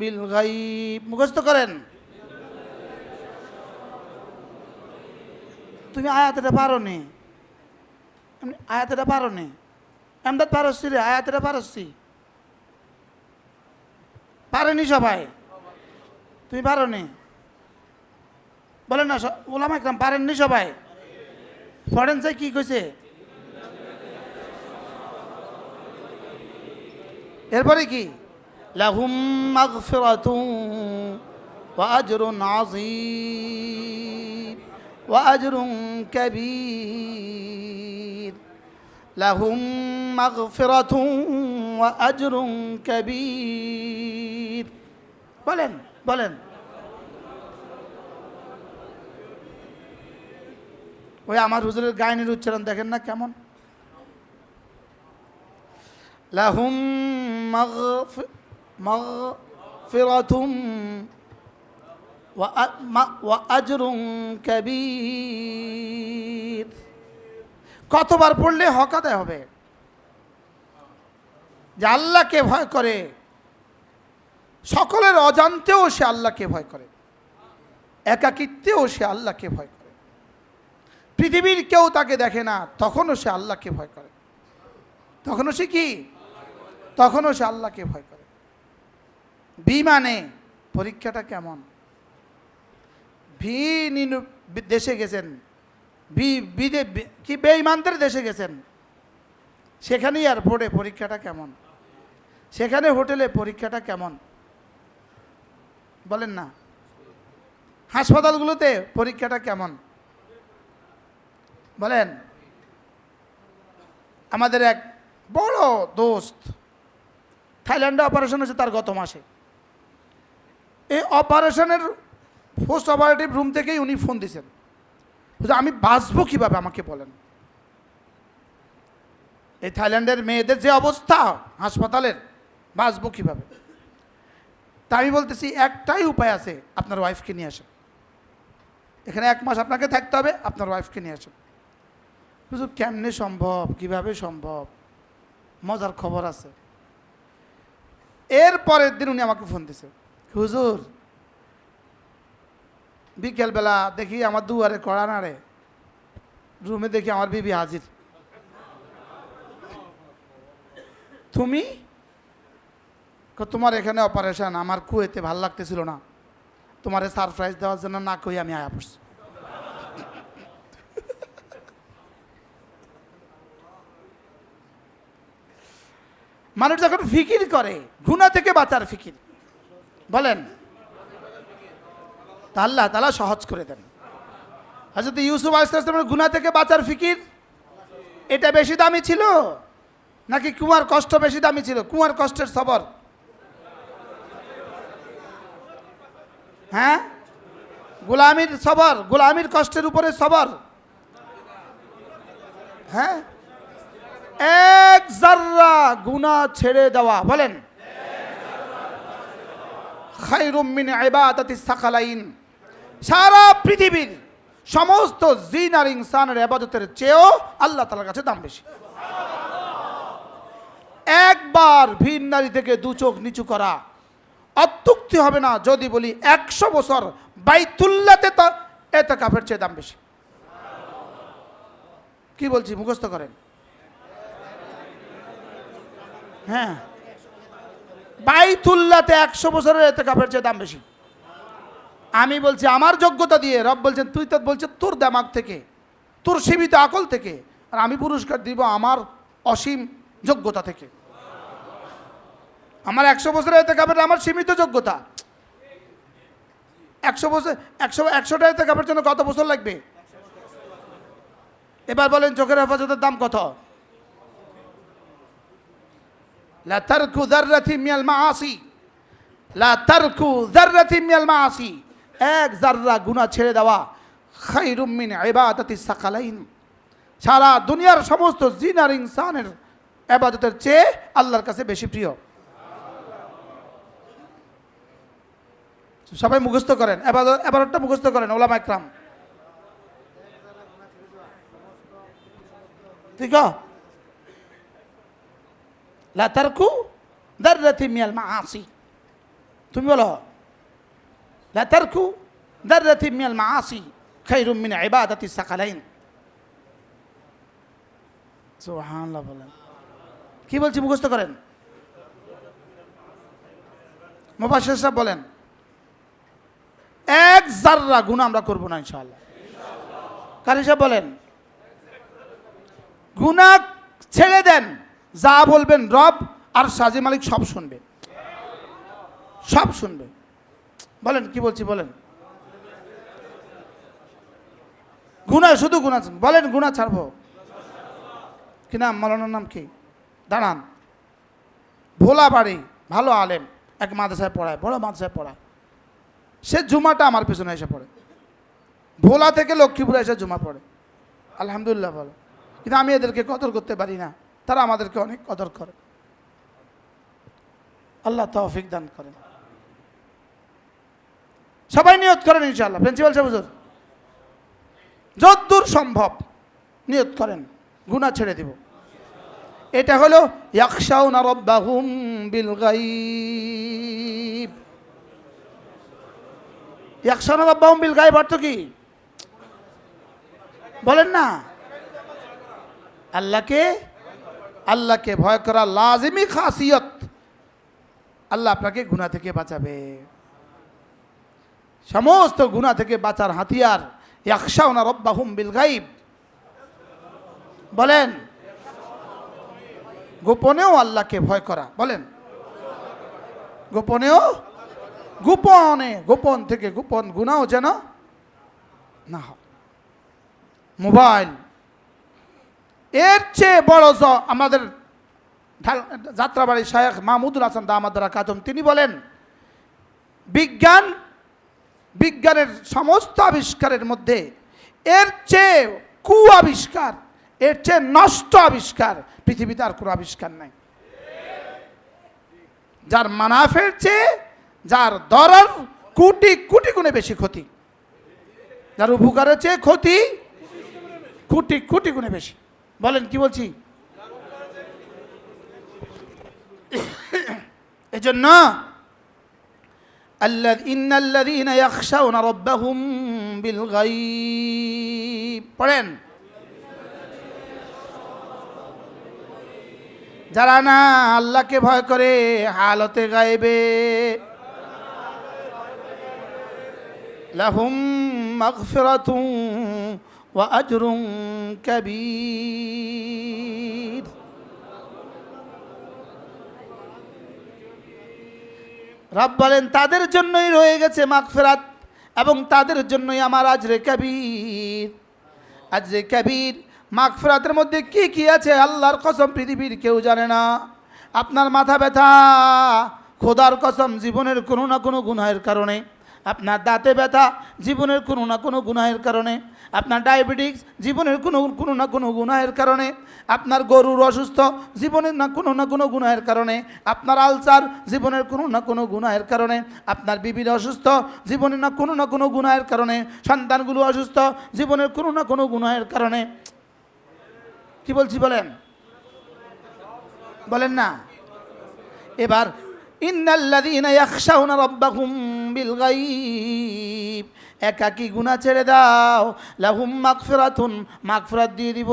বিল গায়ব, মুখস্থ করেন। তুমি আয়াতটা পারো নি, আয়াতটা পারো নি, এমদাদ পারছি রে, আয়াতটা পারছি, পারেনি সবাই? তুমি পারো নি? বলেন না, ওলামা একরাম পারেননি সবাই? পড়েন চাই কি কইছে? এরপরে কি? লাহুম মাগফিরাতুন ওয়া আজরুন আযীম ওয়া আজরুন কাবীর। লাহুম মাগফিরাতুন ওয়া আজরুন কাবীর। বলেন বলেন। ওই আমার হুজুরের গায়নের উচ্চারণ দেখেন না কেমন? লাহুম মাগফিরাতুম ওয়া আজরুন কাবীর। কতবার পড়লে হক আদায় হবে? যে আল্লাহকে ভয় করে, সকলের অজান্তেও সে আল্লাহকে ভয় করে, একাকিত্বেও সে আল্লাহকে ভয় করে, পৃথিবীর কেউ তাকে দেখে না তখনও সে আল্লাহকে ভয় করে। তখনও সে কি? তখনও সে আল্লাহকে ভয় করে। বিমানে পরীক্ষাটা কেমন? দেশে গেছেন, কি বেঈমানদের দেশে গেছেন, সেখানে এয়ারপোর্টে পরীক্ষাটা কেমন? সেখানে হোটেলে পরীক্ষাটা কেমন? বলেন না। হাসপাতালগুলোতে পরীক্ষাটা কেমন? বলেন। আমাদের এক বড় দোস্ত থাইল্যান্ডে অপারেশন হয়েছে তার গত মাসে। এই অপারেশনের পোস্ট অপারেটিভ রুম থেকেই উনি ফোন দিয়েছেন, আমি বাঁচবো কীভাবে আমাকে বলেন। এই থাইল্যান্ডের মেয়েদের যে অবস্থা হাসপাতালের, বাঁচবো কীভাবে? তা আমি বলতেছি একটাই উপায় আছে, আপনার ওয়াইফকে নিয়ে আসেন। এখানে 1 মাস আপনাকে থাকতে হবে, আপনার ওয়াইফকে নিয়ে আসেন। হুজুর কেমনে সম্ভব, কিভাবে সম্ভব? মজার খবর আছে। এর পরের দিন উনি আমাকে ফোন দিয়েছে, হুজুর বিকেলবেলা দেখি আমার দুয়ারে কড়া নাড়ে, রুমে দেখি আমার বিবি হাজির। তুমি? তোমার এখানে অপারেশন, আমার কুয়েতে ভাল লাগতেছিল না, তোমারে সারপ্রাইজ দেওয়ার জন্য না কই আমি আয়া পড়ছি। মানুষ যখন ফিকির করে, গুনাহ থেকে বাঁচার ফিকির, বলেন, তা আল্লাহ তাআলা সহজ করে দেন। হযরত ইউসুফ আলাইহিস সালামের গুনাহ থেকে বাঁচার ফিকির এটা বেশি দামি ছিল নাকি কুয়ার কষ্ট বেশি দামি ছিল? কুয়ার কষ্টের সবর, হ্যাঁ, গোলামির সবর, গোলামির কষ্টের উপরে সবর, হ্যাঁ, এক জাররা গুনাহ ছেড়ে দেওয়া, বলেন, খায়রুম মিন ইবাদাতিস সাকালাইন, সারা পৃথিবীর সমস্ত জিন আর ইনসানের ইবাদতের চেয়েও আল্লাহ তাআলার কাছে দাম বেশি। একবার ভিন নারী থেকে দু চোখ নিচু করা অত্যুক্তি হবে না যদি বলি 100 বছর বাইতুল্লাহতে ইতিকাফের চেয়ে দাম বেশি। কি বলছি মুখস্থ করেন, হ্যাঁ, বাইতুল্লাহতে 100 বছরের ইতিকাফের চেয়ে দাম বেশি। আমি বলছি আমার যোগ্যতা দিয়ে, রব বলছেন তুই তো বলছে তোর দিমাগ থেকে, তোর সীমিত আকল থেকে, আর আমি পুরস্কার দিব আমার অসীম যোগ্যতা থেকে। আমার 100 বছরের ইতিকাফের আমার সীমিত যোগ্যতা। 100 বছর 100টা ইতিকাফের জন্য কত বছর লাগবে? এবার বলেন চোখের হেফাজতের দাম কত? লা তারকু যাররাতিন মিনাল মাআসি, লা তারকু যাররাতিন মিনাল মাআসি, এক জাররা গুনাহ ছেড়ে দেওয়া খায়রুম মিন ইবাদাতিস সাকালাইন, সারা দুনিয়ার সমস্ত জিন আর ইনসানের ইবাদতের চেয়ে আল্লাহর কাছে বেশি প্রিয়। সবাই মুখস্থ করেন, এবারটা মুখস্থ করেন ওলামা ইকরাম, ঠিক আছে? লা তারকু যাররাতিন মিনাল মাআসি, তুমি বলো লা তারকু যাররাতিন মিনাল মাআসি খায়রুম মিন ইবাদাতিস সাকালাইন। সুবহানাল্লাহ বলেন। কি বলছি মুখস্থ করেন। মুফাসসির সাহেব বলেন এক জাররা গুনাহ আমরা করব না ইনশাআল্লাহ। কারি সাহেব বলেন গুনাহ ছেড়ে দেন, যা বলবেন রব আর সাজি মালিক সব শুনবে, সব শুনবে। বলেন কি বলছি বলেন। গুনাহ, শুধু গুনাহ বলেন, গুনাহ ছাড়বো। কি নাম? মাওলানার নাম কি? দাঁড়ান। ভোলা বাড়ি, ভালো আলেম, এক মাদ্রাসায় পড়ায়, বড় মাদ্রাসায় পড়ায়। সে জুমাটা আমার পেছনে এসে পড়ে, ভোলা থেকে লক্ষ্মীপুরে এসে জুমা পড়ে, আলহামদুলিল্লাহ বলে। কিন্তু আমি এদেরকে কদর করতে পারি না, তারা আমাদেরকে অনেক কদর করে। আল্লাহ তৌফিক দান করেন। সবাই নিয়ত করেন ইনশাআল্লাহ। প্রিন্সিপাল সাহেব হুজুর যতদূর সম্ভব নিয়ত করেন গুনাহ ছেড়ে দিব। এটা হলো ইয়াখশাউনা রাব্বাহুম বিল গায়ব। ইয়াখশাউনা রাব্বাহুম বিল গায়ব অর্থ কি বলেন না? আল্লাহকে ভয় করা লাজিমি খাসিয়ত। আল্লাহ আপনাকে গুনাহ থেকে বাঁচাবে। সমস্ত গুনাহ থেকে বাঁচার হাতিয়ার ইয়াখশাউনা রাব্বাহুম বিল গায়ব। বলেন গোপনেও আল্লাহকে ভয় করা, বলেন গোপনেও, গোপন থেকে গোপন গুনাহ যেন না হয়। মোবাইল এর চেয়ে বড় আমাদের যাত্রাবাড়ির শায়েখ মাহমুদুল হাসান দামাত বারাকাতুহু তিনি বলেন বিজ্ঞানের সমস্ত আবিষ্কারের মধ্যে এর চেয়ে আবিষ্কার, এর চেয়ে নষ্ট আবিষ্কার পৃথিবীতে আর কোনো আবিষ্কার নাই। যার মানাফের চেয়ে যার দরার কোটি কোটি গুণে বেশি ক্ষতি, যার উপকারের চেয়ে ক্ষতি কোটি কোটি গুণে বেশি। বলেন কি বলছি? এজন্য ইন্নাল্লাযীনা ইয়াখশাউনা রাব্বাহুম বিল গায়ব, পড়েন যারা না আল্লাহকে ভয় করে হালতে গায়েবে, লাহুম মাগফিরাতুন ওয়া আজরুন কাবীর। রব বলেন তাদের জন্যই রয়ে গেছে মাগফিরাত, এবং তাদের জন্যই আমার আজরে কবির। আজরে কবির মাগফিরাতের মধ্যে কি কি আছে আল্লাহর কসম পৃথিবীর কেউ জানে না। আপনার মাথা ব্যথা, খোদার কসম জীবনের কোনো না কোনো গুনাহের কারণে। আপনার দাঁতে ব্যথা জীবনের কোনো না কোনো গুনাহের কারণে। আপনার ডায়াবেটিস জীবনের কোনো না কোনো গুনাহের কারণে। আপনার গরুর অসুস্থ জীবনের না কোনো গুনাহের কারণে। আপনার আলসার জীবনের কোনো না কোনো গুনাহের কারণে। আপনার বিবির অসুস্থ জীবনের না কোনো গুনাহের কারণে। সন্তানগুলো অসুস্থ জীবনের কোনো না কোনো গুনাহের কারণে। কি বলছি বলেন, বলেন না। এবার ইন্নাল্লাযীনা ইয়াখশাউনা রাব্বাহুম বিল গায়ব, একাকি গুনাহ ছেড়ে দাও। লাহুম মাগফিরাতুন, মাগফিরাত দিয়ে দিব।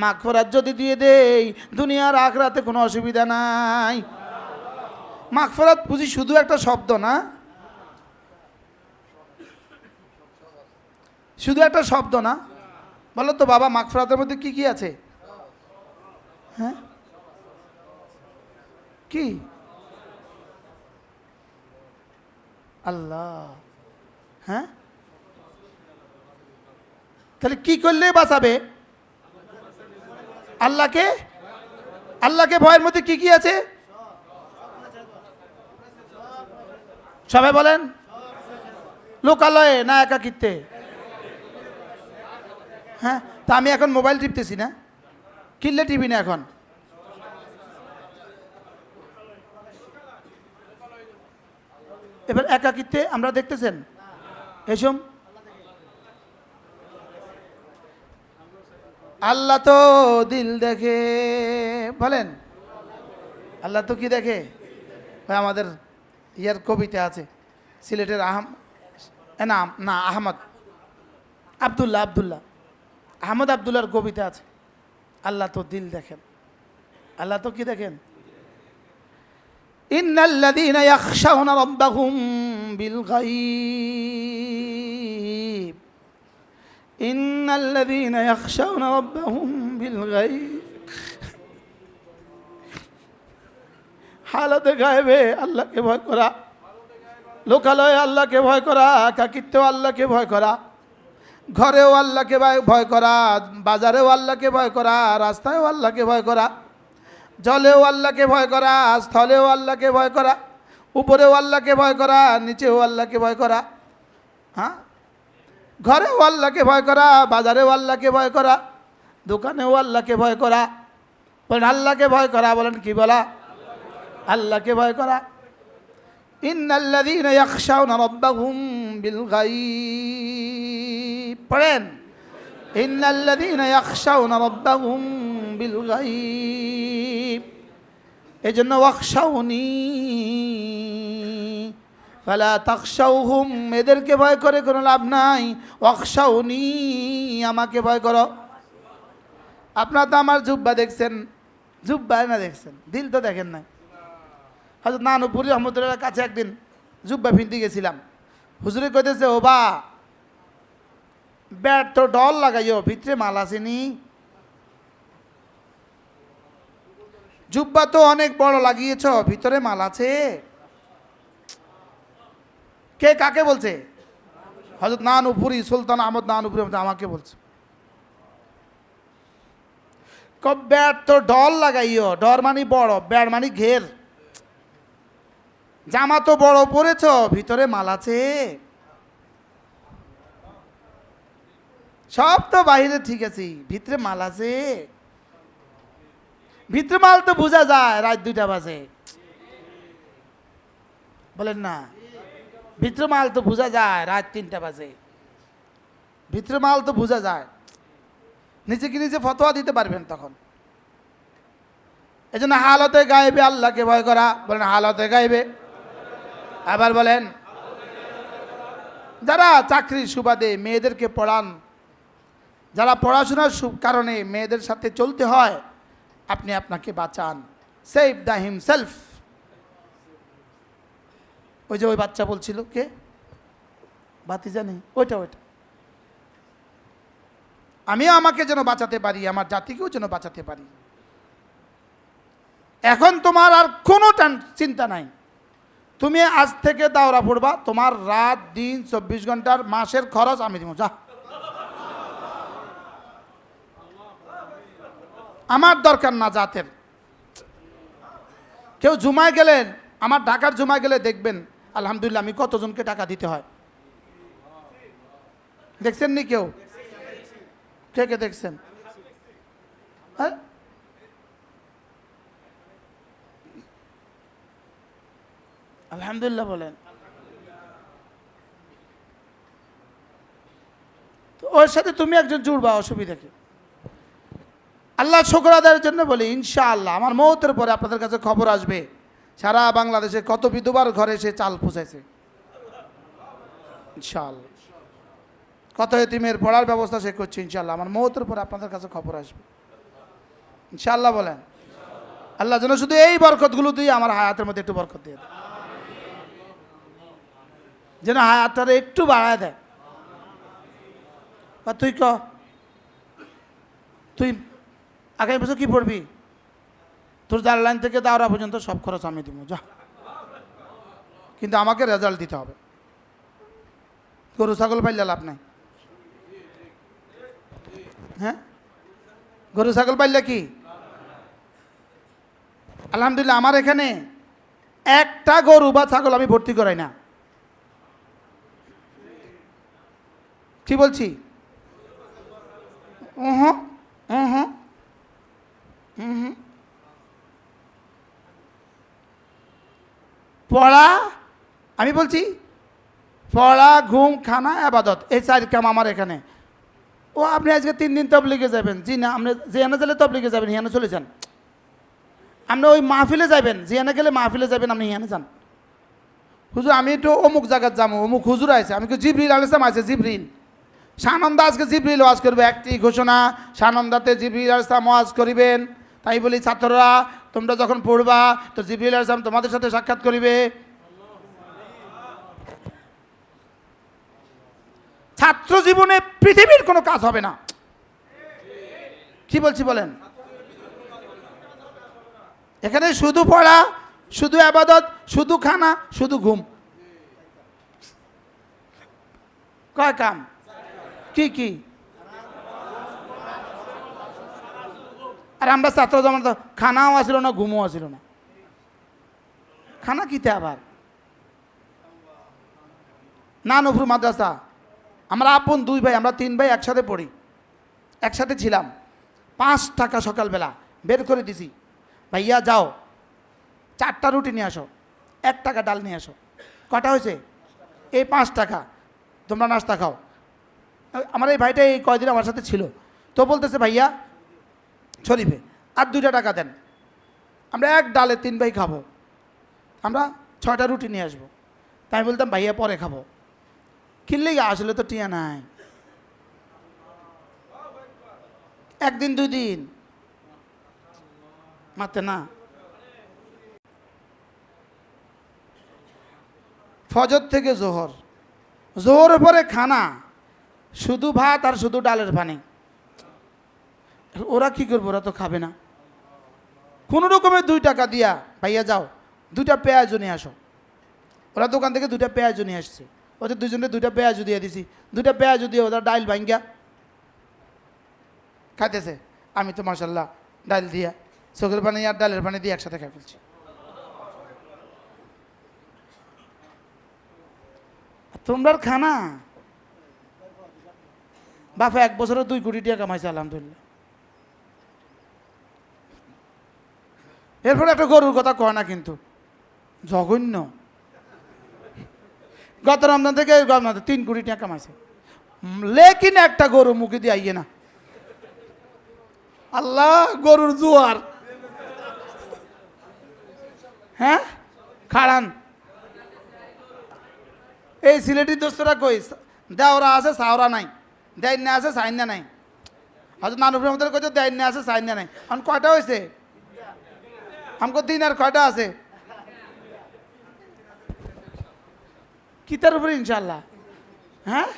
মাগফিরাত যদি দিয়ে দেই দুনিয়ার আখিরাতে কোনো অসুবিধা নাই। মাগফিরাত বুঝি শুধু একটা শব্দ না, শুধু একটা শব্দ না। বলো তো বাবা, মাগফিরাতের মধ্যে কি কি আছে? হ্যাঁ কি? আল্লাহ, হ্যাঁ তাহলে কি করলে বাঁচাবে? আল্লাহকে, আল্লাহকে ভয়ের মধ্যে কি কি আছে? সবাই বলেন, লোকালয়ে না একাকিত্বে? হ্যাঁ, তা আমি এখন মোবাইল টিপতেছি না, কিনলে টিভি না এখন। এবার একাকিত্বে আমরা দেখতেছেন এসব। আল্লাহ তো দিল দেখে, বলেন আল্লাহ তো কি দেখে? ভাই আমাদের ইয়ার কবিতা আছে, সিলেটের নাম না আহমদ আবদুল্লাহর কবিতা আছে, আল্লাহ তো দিল দেখেন। আল্লাহ তো কি দেখেন? ইন্নাল্লাযীনা ইয়াখশাউনা রাব্বাহুম বিল গায়ব, ইন্নাল্লাযীনা ইয়াখশাউনা রাব্বাহুম বিল গায়ব। হালতে গায়েবে আল্লাহকে ভয় করা, লোকালয়ে আল্লাহকে ভয় করা, একাকিত্বেও আল্লাহকে ভয় করা, ঘরেও আল্লাহকে ভয় করা, বাজারেও আল্লাহকে ভয় করা, রাস্তায়ও আল্লাহকে ভয় করা, জলেও আল্লাহকে ভয় করা, স্থলেও আল্লাহকে ভয় করা, উপরেও আল্লাহকে ভয় করা, নিচেও আল্লাহকে ভয় করা। হ্যাঁ, ঘরেও আল্লাহকে ভয় করা, বাজারেও আল্লাহকে ভয় করা, দোকানেও আল্লাহকে ভয় করা। বলেন আল্লাহকে ভয় করা, বলেন কি বলা? আল্লাহকে ভয় করা। ইন্নাল্লাযীনা ইয়াখশাউনা রাব্বাহুম বিল গায়ব, পড়েন ইন্নাল্লাযীনা ইয়াখশাউনা রাব্বাহুম বিল গায়ব। এজন্য ওয়াখশাউনি ফালা তাখশাউহুম, এদেরকে ভয় করে কোনো লাভ নাই। ওয়াখশাউনি, আমাকে ভয় করো। আপনারা তো আমার জুব্বা দেখছেন, জুব্বা না দেখছেন, দিল তো দেখেন না। হযরত নানুপুরি রহমতুল্লাহর কাছে একদিন জুব্বা ফিনতে গেছিলাম। হুজুরে কইতেছে, ও বা ব্যাট তো ডল লাগাইও, ভিতরে মাল আসেনি। জুব্বা তো অনেক বড় লাগিয়েছ, ভিতরে মাল আছে। কে কাকে বলছে? হযরত নানুপুরি, সুলতান আহমদ নানুপুরি আমাকে বলছে। ব্যাট তো ডল লাগাইও, ডর মানে বড়, ব্যাট মানে ঘের। জামা তো বড় পরেছ, ভিতরে মাল আছে। সব তো বাইরে ঠিক আছে, ভিতরে মাল আছে। ভিতরে মাল তো বোঝা যায় রাত 2টা বাজে, বলেন না? ভিতরে মাল তো বোঝা যায় রাত 3টা বাজে, ভিতরে মাল তো বোঝা যায়। নিজেকে নিজে ফতোয়া দিতে পারবেন তখন। এই জন্য হালতে গায়েবে আল্লাহকে ভয় করা, বলেন হালতে গায়েবে। আবার বলেন, যারা চাকরির সুবাদে মেয়েদেরকে পড়ান, যারা পড়াশোনার কারণে মেয়েদের সাথে চলতে হয়, আপনি আপনাকে বাঁচান। Save the himself. ওই যে ওই বাচ্চা বলছিল, কে বাতি জানি, ওইটা আমিও আমাকে যেন বাঁচাতে পারি, আমার জাতিকেও যেন বাঁচাতে পারি। এখন তোমার আর কোনো চিন্তা নাই, তুমি আজ থেকে দাওরা পড়বা, তোমার রাত দিন 24 ঘন্টার মাসের খরচ আমি দিব, যা। আমার দরকার না জাতের। কেউ জুমায় গেলেন, আমার ঢাকার জুমায় গেলে দেখবেন আলহামদুলিল্লাহ আমি কতজনকে টাকা দিতে হয়। দেখছেন নি কেউ? কে কে দেখছেন? হ্যাঁ, আলহামদুলিল্লাহ বলেন। তো ওর সাথে তুমি একজন জুড়বা, অসুবিধা কি? আল্লাহ শুকর আদায়ের জন্য বলি ইনশাআল্লাহ আমার মৌতের পরে আপনাদের কাছে খবর আসবে সারা বাংলাদেশে কত বিধবার ঘরে সে চাল পৌঁছাইছে। ইনশাআল্লাহ কত এতিমের পড়ার ব্যবস্থা সে করছে। ইনশাআল্লাহ আমার মৌতের পরে আপনাদের কাছে খবর আসবে ইনশাআল্লাহ বলেন। আল্লাহ যেন শুধু এই বরকতগুলো দিয়ে আমার হায়াতের মধ্যে একটু বরকত দিয়ে দেয়, যেন হায়াতটা একটু বাড়ায় দেয়। বা তুই আগামী বছর কি পড়বি? তোর জাল লাইন থেকে দাওরা পর্যন্ত সব খরচ আমি দিব, যা। কিন্তু আমাকে রেজাল্ট দিতে হবে। গরু ছাগল পাইলে লাভ নাই। হ্যাঁ, গরু ছাগল পাইলে কি? আলহামদুলিল্লাহ আমার এখানে একটা গরু বা ছাগল আমি ভর্তি করাই না। কি বলছি? পড়া, আমি বলছি পড়া, ঘুম, খানা, আবাদত, এই 4 কাম আমার এখানে। ও আপনি আজকে 3 দিন তবলিগে যাবেন, জি না, আপনি যেখানে গেলে তবলিগে যাবেন, হিয়ানে চলে যান। আপনি ওই মাহফিলে যাবেন, যেখানে গেলে মাহফিলে যাবেন, আপনি হিয়ানে যান। হুজুর আমি একটু অমুক জায়গায় যাবো, অমুক হুজুর আছে, আমি কি জিবরিল আলাইহিস সালাম আছে, জিবরিল সানন্দা আজকে জিবরিল ওয়াজ করবে। একটি ঘোষণা, সানন্দাতে জিবরিল আলাইহিস সালাম ওয়াজ করিবেন। তাই বলি ছাত্ররা তোমরা যখন পড়বা তো জিবরিল আলাইহিস সালাম তোমাদের সাথে সাক্ষাৎ করিবে। ছাত্র জীবনে পৃথিবীর কোনো কাজ হবে না। কি বলছি বলেন? এখানে শুধু পড়া, শুধু আবাদত, শুধু খানা, শুধু ঘুম। কয় কাম? কি কি? আর আমরা ছাত্র যেমন খানাও আসিল না, ঘুমও আসিল না। খানা কিতে আবার না, নফরু মাদ্রাসা আমরা আপন 2 ভাই, আমরা 3 ভাই একসাথে পড়ি, একসাথে ছিলাম। 5 টাকা সকালবেলা বের করে দিছি, ভাইয়া যাও 4টা রুটি নিয়ে আসো, 1 টাকা ডাল নিয়ে আসো। কটা হয়েছে? এই 5 টাকা, তোমরা নাস্তা খাও। আমার এই ভাইটা এই কয়দিন আমার সাথে ছিল, তো বলতেছে ভাইয়া শরীফে আর 2টা টাকা দেন, আমরা 1 ডালে 3 ভাই খাবো, আমরা 6টা রুটি নিয়ে আসবো। তাই আমি বলতাম ভাইয়া পরে খাবো। কিনলে আসলে তো টিয়া নাই, 1 দিন 2 দিন মাতে না। ফজর থেকে জোহর, জোহরের পরে খানা শুধু ভাত আর শুধু ডালের পানি। ওরা কি করবো? ওরা তো খাবে না। কোনো রকমে 2 টাকা দিয়া ভাইয়া যাও 2টা পেঁয়াজ নিয়ে আসো। ওরা দোকান থেকে 2টা পেঁয়াজ নিয়ে আসছে, ওদের 2জনে 2টা পেঁয়াজ দিয়ে দিছি। 2টা পেঁয়াজ দিয়ে ওরা ডাইল ভাঙ্গা খাইতেছে। আমি তো মাশাল্লাহ ডাইল দিয়া চোখের পানি আর ডালের পানি দিয়ে একসাথে খাই ফেলছি। তোমরার খানা বাপে 1 বছরে 2 কোটি টাকা কামাইছে আলহামদুলিল্লাহ। এরপরে একটা গরুর কথা কয় না, কিন্তু জঘন্য। গত রমজান থেকে 3 কোটি টাকা কামাইছে, লেকিন একটা গরু মুখে দিয়ে আইয়ে না। আল্লাহ, গরুর জোয়ার। হ্যাঁ খাড়ান। এই সিলেটি দোস্তরা কই দেওরা আছে, সাওরা নাই, দেয়না আছে, সাইন্যা নাই। হয়তো নানুপুরের মধ্যে কইতে দেয়না আছে, সাইন্যা নাই। এখন কয়টা হয়েছে? আমাকে দিন আর কয়টা আছে? কিতার উপরে ইনশাল্লাহ। হ্যাঁ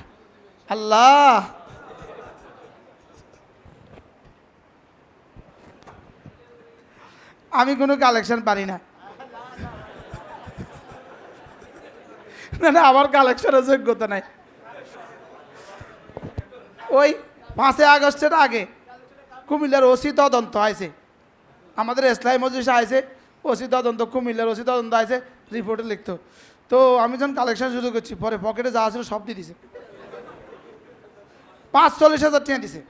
আল্লাহ, আমি কোনো কালেকশন পারি না। না না, আমার কালেকশনের যোগ্যতা নাই। ওই 5 আগস্টের আগে কুমিল্লার ওসি তদন্ত আইছে, আমাদের ইসলামী মজলিসে আইছে, ওসি তদন্ত, কুমিল্লার ওসি তদন্ত আইছে, রিপোর্টে লিখতো। তো আমি যখন কালেকশন শুরু করছি, পরে পকেটে যা ছিল সব দিয়ে দিছে। 45,000 টিয়া দিছে।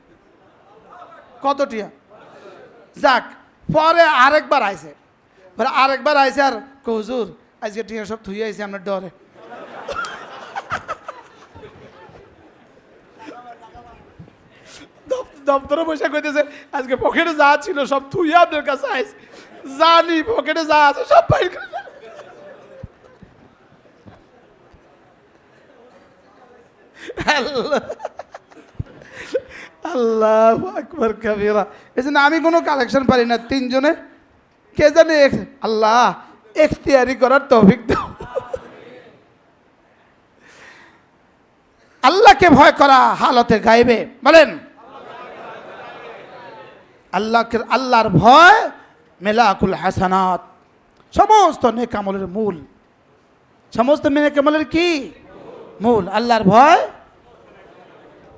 কত টিয়া? যাক, পরে আরেকবার আইছে, আর হুজুর আজকে টিয়া সব থুই আইছে আপনার ডরে। দপ্তরে বসে কইতেছে আজকে পকেটে যা ছিল সব থুই আপনার কাছে আইছে, জানি পকেটে যা আছে সব বাইর করে ফেলে। আল্লাহু আকবার কাবীরা। এই জন্য আমি কোনো কালেকশন পারি না। 3 জনে কে জানে, আল্লাহ এখতিয়ারি করার তৌফিক দাও। আল্লাহকে ভয় করা হালতে গাইবে, বলেন আল্লাহর ভয় মেলাকুল হাসানাত, সমস্ত নেক আমলের মূল। সমস্ত নেক আমলের কি মূল? আল্লাহর ভয়।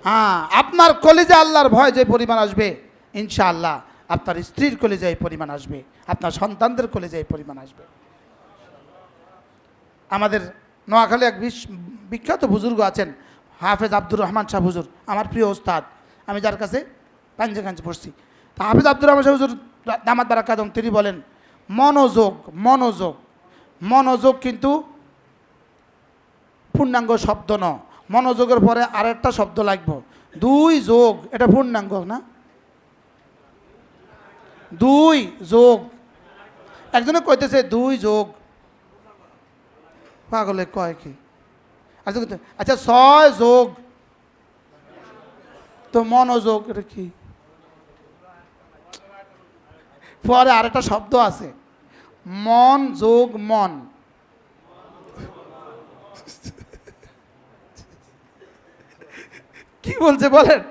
হ্যাঁ, আপনার কলিজা আল্লাহর ভয় যে পরিমাণ আসবে, ইনশাআল্লাহ আপনার স্ত্রীর কলিজা এই পরিমাণ আসবে, আপনার সন্তানদের কলিজা এই পরিমাণ আসবে। আমাদের নোয়াখালী এক বিখ্যাত বুজুর্গ আছেন, হাফেজ আব্দুর রহমান শাহ হুজুর, আমার প্রিয় ওস্তাদ, আমি যার কাছে পাঞ্জে পড়ছি। তা হাফেজ আব্দুর রহমান শাহ হুজুর দামাত বারাকাতুহু, তিনি বলেন মনোযোগ কিন্তু পূর্ণাঙ্গ শব্দ ন, মনোযোগের পরে আরেকটা শব্দ লাগবে, 2 যোগ, এটা পূর্ণাঙ্গ না? 2 যোগ, একজনে কইতেছে 2 যোগ, পাগলে কয় কি? আচ্ছা 6 যোগ, তো মনোযোগ এটা কি? পরে আরেকটা শব্দ আছে, মন যোগ মন। কি বলছে বলেন?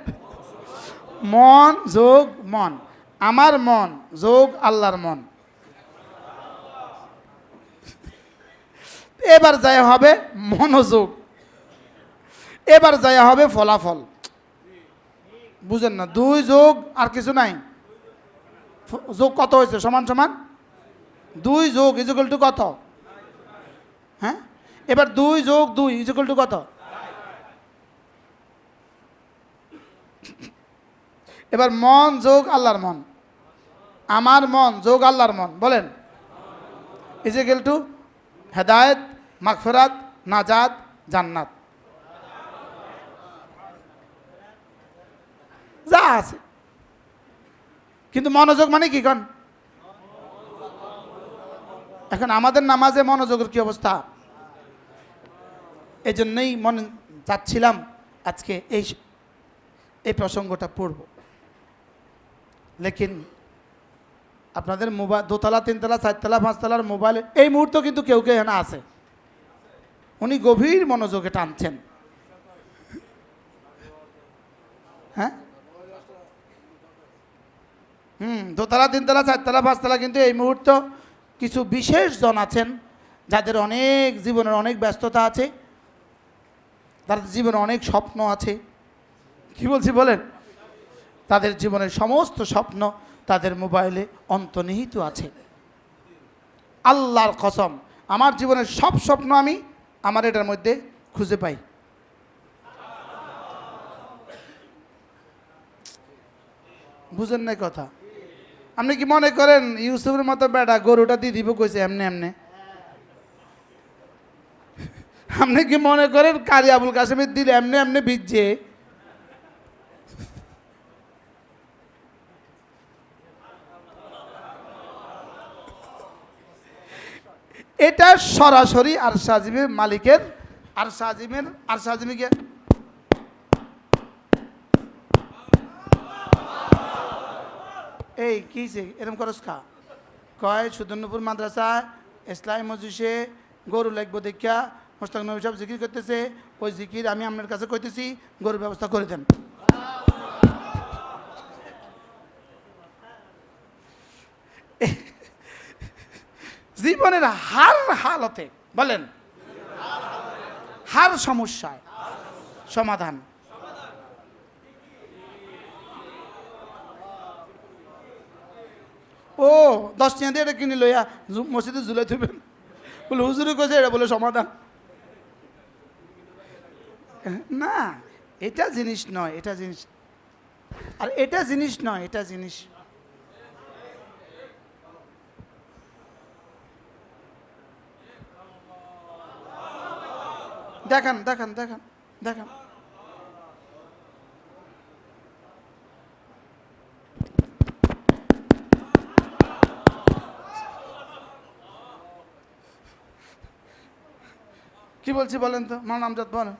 মন যোগ মন, আমার মন যোগ আল্লাহর মন। এবার যায় হবে মনোযোগ, এবার যায় হবে ফলাফল। বুঝেন না? 2 যোগ আর কিছু নাই, যোগ কত হয়েছে? সমান সমান 2 যোগ ইজুকাল টু কত? হ্যাঁ, এবার 2 যোগ 2 ইজুকাল টু কত? এবার মন যোগ আল্লাহর মন, আমার মন যোগ আল্লাহর মন, বলেন ইজুকাল টু হেদায়েত, মাগফিরাত, নাজাত, জান্নাত, যা আছে। কিন্তু মনোযোগ মানে কি কন? এখন আমাদের নামাজে মনোযোগের কি অবস্থা? এই জন্যই মনে চাচ্ছিলাম আজকে এই প্রসঙ্গটা পড়ব। লেকিন আপনাদের মোবাইল 2 তলা 3 তলা 4 তলা 5 তলার মোবাইল এই মুহূর্তে কিন্তু কেউ কেউ এখানে আছে, উনি গভীর মনোযোগে টানছেন। হ্যাঁ, 2 তলা 3 তলা 4 তলা 5 তলা, কিন্তু এই মুহূর্তে কিছু বিশেষ জন আছেন যাদের অনেক জীবনের অনেক ব্যস্ততা আছে, তাদের জীবনে অনেক স্বপ্ন আছে। কি বলছি বলেন? তাদের জীবনের সমস্ত স্বপ্ন তাদের মোবাইলে অন্তর্নিহিত আছে। আল্লাহর কসম, আমার জীবনের সব স্বপ্ন আমি আমার এটার মধ্যে খুঁজে পাই। বুঝেন নাই কথা? আপনি কি মনে করেন ইউসুফের মতো বেটা গরুটা দিয়ে দিব কইছে এমনি এমনি? আপনি কি মনে করেন কারি আবুল কাসেমের দিল এমনি এমনি ভিজছে? এটা সরাসরি আরশ আজিমের মালিকের, আরশ আজিমকে এই কিছে এরকম করস খা কয় সুদর্ণপুর মাদ্রাসা ইসলামী মজলিসে গরু লাগবো দেখা মোস্তাক নবী সাহেব জিকির করতেছে, ওই জিকির আমি আপনার কাছে কইতেছি, গরুর ব্যবস্থা করে দেন। জীবনের হার হালতে, বলেন হার সমস্যায় সমাধান। ও 10 টাকা দিয়ে এটা কিনে লইয়া মসজিদে ঝুলাই থইবেন, বলে হুজুরে কইছে এটা বলে সমাধান। না, এটা জিনিস নয়, এটা জিনিস, আর এটা জিনিস নয়, এটা জিনিস। দেখান দেখান দেখান দেখান। কি বলছি বলেন তো, মাওলানা আমজাদ বলেন।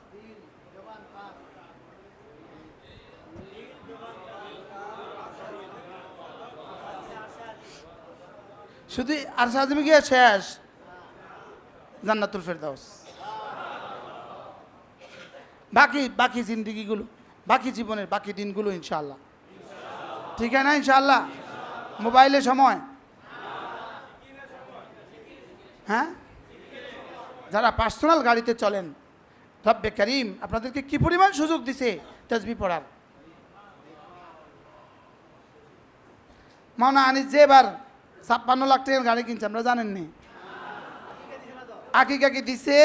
শুধু আর সাজমে গিয়ে শেষ, জান্নাতুল ফেরদাউস। বাকি বাকি জিন্দিগিগুলো, বাকি জীবনের বাকি দিনগুলো ইনশাআল্লাহ, ঠিক আছে না ইনশাআল্লাহ? মোবাইলে সময়, হ্যাঁ, যারা পার্সোনাল গাড়িতে চলেন, রব্বে করিম আপনাদেরকে কি পরিমাণ সুযোগ দিছে তাসবিহ পড়ার। মাওলানা আনিস যে এবার 56 লাখ টাকার গাড়ি কিনছে, আমরা জানেন নি? আকিকা কি দিছে?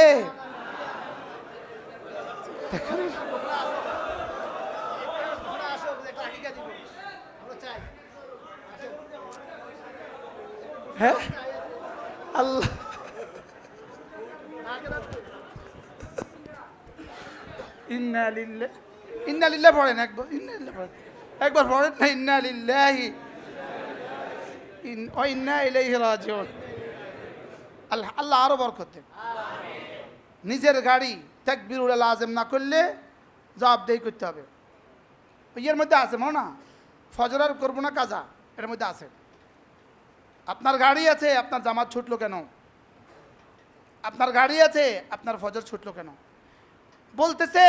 হ্যাঁ, আল্লাহ ইন্না লিল্লাহি, ইন্না লিল্লাহি পড়েন একবার, ইন্না লিল্লাহি পড়েন একবার, পড়েন না ইন্না লিল্লাহি ওয়া ইন্না ইলাইহি রাজিউন। আল্লাহ আল্লাহ আরো বরকত দেন। নিজের গাড়ি তাকবীরুল লাজম না করলে জবাবদেহি করতে হবে। ইয়ের মধ্যে আছে না, ফজর আর করবো না কাজা, এর মধ্যে আছে। আপনার গাড়ি আছে, আপনার জামাত ছুটলো কেন? আপনার গাড়ি আছে, আপনার ফজর ছুটলো কেন? বলতেছে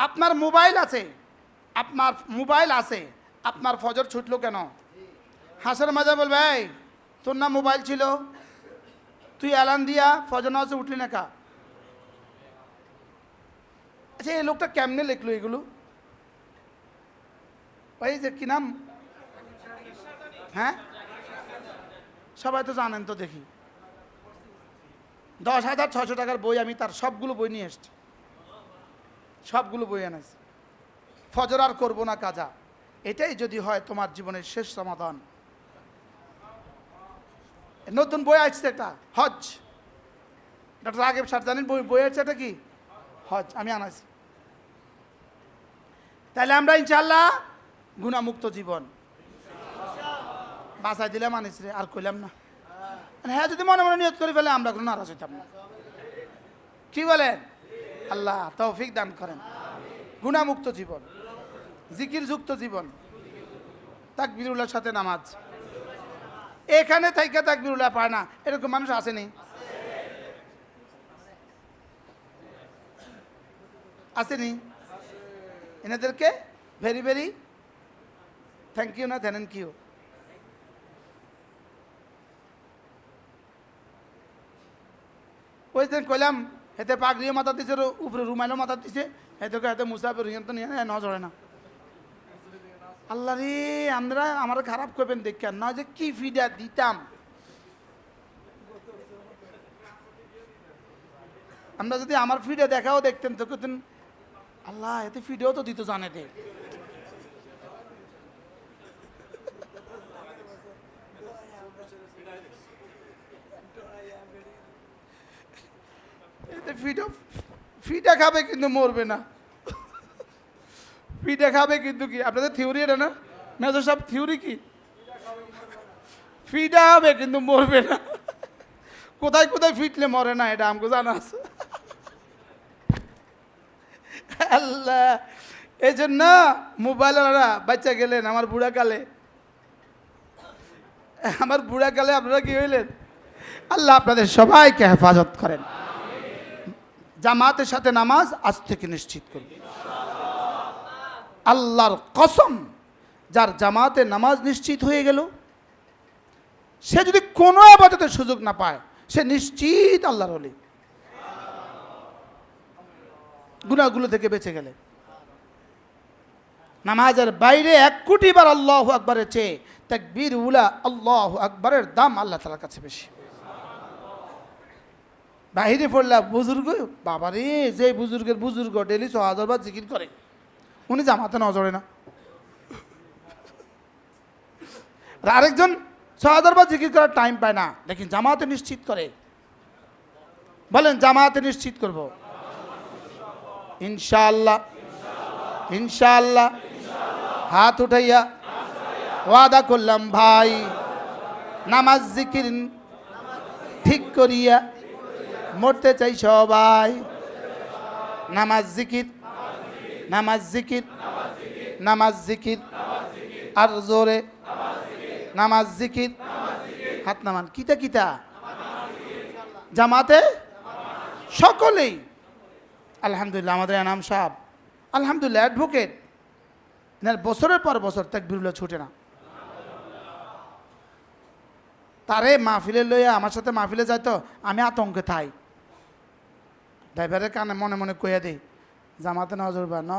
আপনার মোবাইল আছে, আপনার মোবাইল আছে, আপনার ফজর ছুটলো কেন? হাসের মাঝে বলবে, এই তোর না মোবাইল ছিল, তুই অ্যালার্ম দিয়া ফজর নামাজে উঠলি না কা? আচ্ছা, এই লোকটা কেমনে লিখলো এগুলো? ওই যে কি নাম, হ্যাঁ সবাই তো জানেন তো, দেখি 10,600 টাকার বই, আমি তার সবগুলো বই নিয়ে এসছি, সবগুলো বই এনেছি। ফজর আর করবো না কাজা, এটাই যদি হয় তোমার জীবনের শেষ সমাধান। নতুন বই আসছে একটা, হজ, ডক্টর রাগেব স্যার জানেন বই আছে, এটা কি হজ, আমি আনাইছি। তাহলে আমরা ইনশাআল্লাহ গুনাহমুক্ত জীবন বাঁচাই দিলাম, আনিস রে, আর কইলাম না। হ্যাঁ, যদি মনে মনে নিয়ত করে ফেলে আমরা কোনো নারাজ হইতাম না। কি বলেন? আল্লাহ তৌফিক দান করেন। গুনাহমুক্ত জীবন, জিকির যুক্ত জীবন, তাকবীরুল্লাহর সাথে নামাজ। এখানে থাইকা তাকবীরুল্লাহ পায় না এরকম মানুষ আসেনি? আসেনি? এনাদেরকে ভেরি ভেরি থ্যাংক ইউ, না থ্যাংক ইউ। ওই দিন কইলাম হেতে পাগড়িও মাথা দিছে, উপরে রুমাইলও মাথা দিছে, হেতে হেতে মুসাফির তো নিয়ে নজরে না। আল্লাহ রে, আমরা আমার খারাপ করবেন দেখেন না, যে কি ফিডা দিতাম আমরা। যদি আমার ফিডে দেখাও দেখতেন তো কেতেন, আল্লাহ এতে ফিডেও তো দিত জানে দে। ফিটা খাবে কিন্তু মরবে না। ফিটা খাবে কিন্তু কি, আপনাদের থিওরি এটা না, মেজর সব থিওরি কি, ফিটা হবে কিন্তু মরবে না। কোথায় কোথায় ফিটলে মরে না এটা আমাকে জানা আছে। আল্লাহ, এই জন্য মোবাইলওয়ালা বাচ্চা গেলেন আমার বুড়াকালে, আমার বুড়াকালে আপনারা কি হইলেন? আল্লাহ আপনাদের সবাইকে হেফাজত করেন। জামাতের সাথে নামাজ আজ থেকে নিশ্চিত করুন। আল্লাহর কসম, যার জামাতে নামাজ নিশ্চিত হয়ে গেল, সে যদি কোনো ইবাদতের সুযোগ না পায়, সে নিশ্চিত আল্লাহর ওলি। গুনাহগুলো থেকে বেঁচে গেলে। নামাজের বাইরে 1 কোটি বার আল্লাহু আকবারের চেয়ে তাকবীর উলা আল্লাহু আকবারের দাম আল্লাহ তাআলার কাছে বেশি। বাহিরে পড়লা বুজুর্গ, বাবারে যে বুজুর্গ ডেলি 6000 বার জিকির করে, উনি জামাতে নজরে না। আর আরেকজন 6000 বার জিকির করার টাইম পায় না, দেখেন জামাতে নিশ্চিত করে। বলেন জামাতে নিশ্চিত করব ইনশাআল্লাহ। ইনশাআল্লাহ হাত উঠাইয়া ওয়াদা করলাম ভাই, নামাজ জিকির ঠিক করিয়া মরতে চাই সবাই। নামাজ জিকির, নামাজ জিকির, নামাজ জিকির, আর জোরে নামাজ জিকির। হাত নামান। কিতা কিতা? জামাতে সকলেই। আলহামদুলিল্লাহ আমাদের এনাম সাহেব আলহামদুলিল্লাহ অ্যাডভোকেট, বছরের পর বছর তাকবীরুল্লাহ ছুটে না। তারে মাহফিলে লইয়া আমার সাথে মাহফিলে যাইতো, আমি আতঙ্কে থাই। ড্রাইভারের কানে মনে মনে কইয়া দিই জামাতে নজর বা ন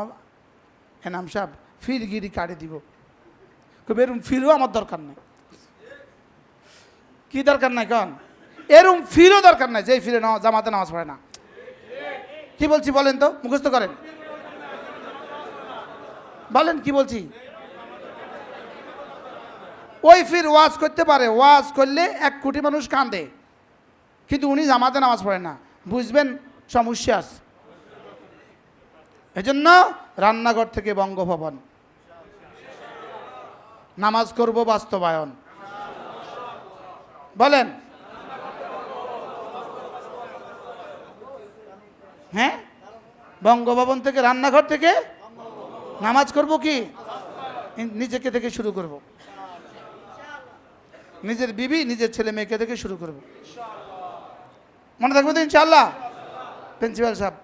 এনাম সাহেব ফিরগিরি কাটে দিব। এরম ফিরও আমার দরকার নেই। কি দরকার নাই কন? এরম ফিরও দরকার নাই যে ফিরে জামাতে নামাজ পড়ে না। কি বলছি বলেন তো, মুখস্থ করেন, বলেন কি বলছি। ওই ফির ওয়াজ করতে পারে, ওয়াজ করলে 1 কোটি মানুষ কান্দে, কিন্তু উনি জামাতে নামাজ পড়ে না, বুঝবেন সমস্যা আছে। এজন্য রান্নাঘর থেকে বঙ্গভবন নামাজ করব বাস্তবায়ন। বলেন হ্যাঁ, বঙ্গভবন থেকে রান্নাঘর থেকে নামাজ করব কি নিজেকে থেকে শুরু করব, নিজের বিবি নিজের ছেলে মেয়েকে থেকে শুরু করব। মনে থাকবে তো ইনশাআল্লাহ? প্রিন্সিপাল সাহেব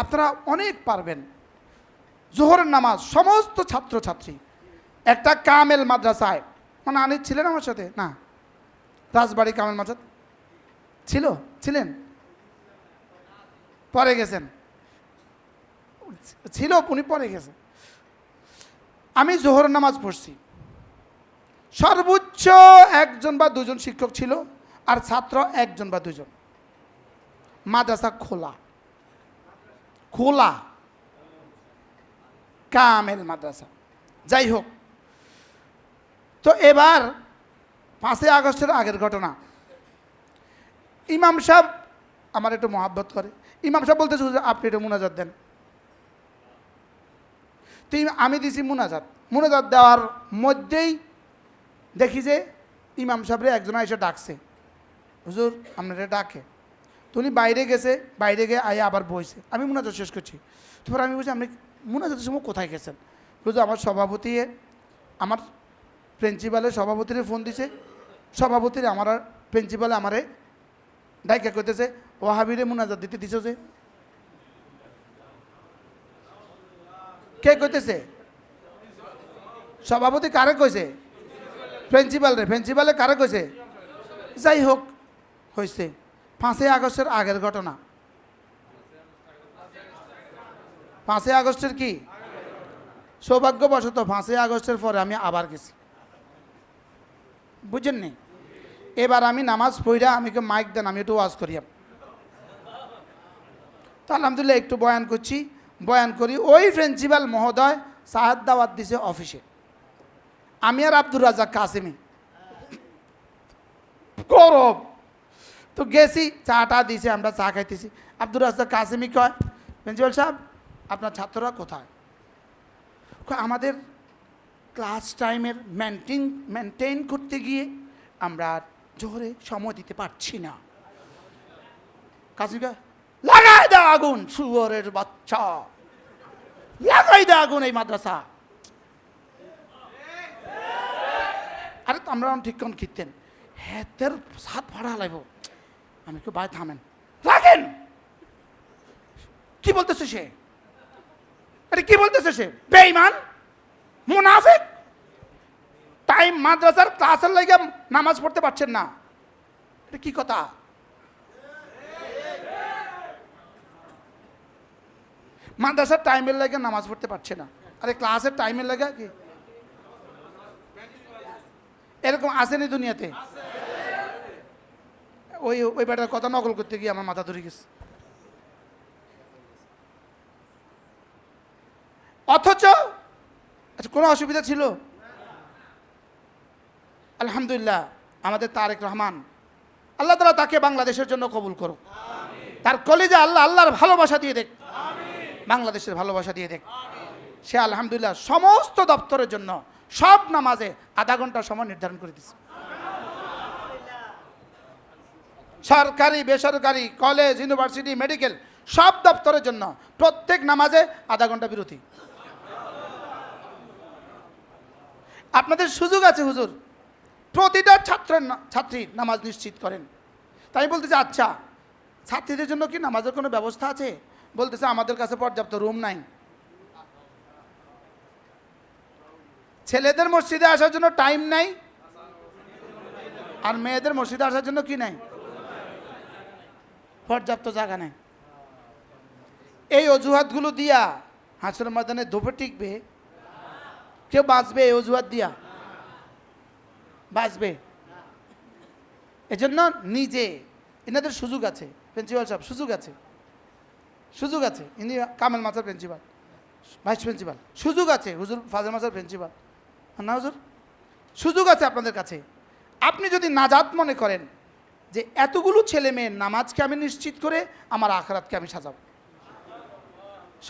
আপনারা অনেক পারবেন। জোহরের নামাজ সমস্ত ছাত্রছাত্রী একটা কামেল মাদ্রাসায়, মানে আনিস ছিলেন আমার সাথে না? রাজবাড়ি কামেল মাদ্রাসা ছিলেন, পরে গেছেন, ছিল উনি পরে গেছে। আমি জোহরের নামাজ পড়ছি, সর্বোচ্চ 1 বা 2 শিক্ষক ছিল, আর ছাত্র 1 বা 2। মাদ্রাসা খোলা খোলা, কামেল মাদ্রাসা। যাই হোক, তো এবার 5ই আগস্টের আগের ঘটনা। ইমাম সাহেব আমার একটু মহাব্বত করে। ইমাম সাহেব বলতেছে আপনি একটু মুনাজাত দেন। তো আমি দিছি মুনাজাত দেওয়ার মধ্যেই দেখি যে ইমাম সাহেবরে একজন এসে ডাকছে, হুজুর আপনারা ডাকে। তো উনি বাইরে গেছে, বাইরে গিয়ে আয়া আবার বইছে। আমি মুনাজাত শেষ করছি, তারপর আমি বলছি আপনি মুনাজাতের সময় কোথায় গেছেন? হুজুর আমার সভাপতি, আমার প্রিন্সিপালের সভাপতিরে ফোন দিছে, সভাপতির আমার প্রিন্সিপালে আমারে ডাইকা করতেছে ওয়াহাবিরে মুনাজাত দিতে দিছ যে। কে কইতেছে? সভাপতি কারে কইছে? প্রিন্সিপালে কারে কইছে? যাই হোক, হয়েছে 5ই আগস্টের আগের ঘটনা। 5ই আগস্টের কি সৌভাগ্যবশত 5ই আগস্টের পরে আমি আবার গেছি, বুঝেন নি? এবার আমি নামাজ পড়া, আমি মাইক দেন, আমি একটু ওয়াজ করি। তো আলহামদুলিল্লাহ একটু বয়ান করি। ওই প্রিন্সিপাল মহোদয় সাহায্য দাওয়াত দিছে অফিসে, আমি আর আব্দুর রাজ্জাক কাসেমি গরম। তো গেছি, চাটা দিছে, আমরা চা খাইতেছি। আব্দুর রাজ্জাক কাসেমি কয়, প্রিন্সিপাল সাহেব আপনার ছাত্ররা কোথায়? আমাদের ক্লাস টাইমের মেনটেন করতে গিয়ে আমরা জোহরে সময় দিতে পারছি না। কাসেমি কয়, লাগাই দাও আগুন, শুয়োরের বাচ্চা, লাগাই দাও আগুন এই মাদ্রাসা। আরে তো আমরা ঠিক কোন খিতেন হেতের সাত ভাড়া লাগবো। আমি কেউ ভাই থামেন, রাখেন। কি বলতেছে সে? আরে কি বলতেছে সে? বেঈমান, মুনাফিক। টাইম মাদ্রাসার ক্লাসের লাগে নামাজ পড়তে পারছেন না, এটা কি কথা? মাদ্রাসার টাইমের লাগে নামাজ পড়তে পারছে না, আরে ক্লাসের টাইমের লাগে কি এরকম আসেনি দুনিয়াতে? ওই ওই ব্যাটার কথা নকল করতে গিয়ে আমার মাথা ধরে গেছে। অথচ আচ্ছা কোনো অসুবিধা ছিল? আলহামদুলিল্লাহ আমাদের তারেক রহমান, আল্লাহ তাআলা তাকে বাংলাদেশের জন্য কবুল করুক, তার কলিজা আল্লাহ আল্লাহর ভালোবাসা দিয়ে দেখ, বাংলাদেশের ভালোবাসা দিয়ে দেখ। সে আলহামদুলিল্লাহ সমস্ত দপ্তরের জন্য সব নামাজে আধা ঘন্টা সময় নির্ধারণ করে দিচ্ছে। সরকারি বেসরকারি কলেজ ইউনিভার্সিটি মেডিকেল সব দপ্তরের জন্য প্রত্যেক নামাজে আধা ঘন্টা বিরতি। আপনাদের সুযোগ আছে হুজুর, প্রতিটা ছাত্রীর নামাজ নিশ্চিত করেন। তাই আমি বলতেছি আচ্ছা ছাত্রীদের জন্য কি নামাজের কোনো ব্যবস্থা আছে? বলতেছে আমাদের কাছে পর্যাপ্ত রুম নাই। ছেলেদের মসজিদে আসার জন্য টাইম নাই, আর মেয়েদের মসজিদে আসার জন্য কি নাই? পর্যাপ্ত জায়গা নেই। এই অজুহাতগুলো দিয়া হাসরের ময়দানে ধোপে টিকবে? কেউ বাঁচবে এই অজুহাত দিয়া? বাঁচবে? এজন্য নিজে এনাদের সুযোগ আছে, প্রিন্সিপাল সাহেব সুযোগ আছে, সুযোগ আছে, ইনি কামেল মাসার প্রিন্সিপাল, ভাইস প্রিন্সিপাল, সুযোগ আছে হুজুর ফাজল মাসার প্রিন্সিপাল না হুজুর, সুযোগ আছে আপনাদের কাছে। আপনি যদি নাজাত মনে করেন যে এতগুলো ছেলে মেয়ের নামাজকে আমি নিশ্চিত করে আমার আখরাতকে আমি সাজাবো,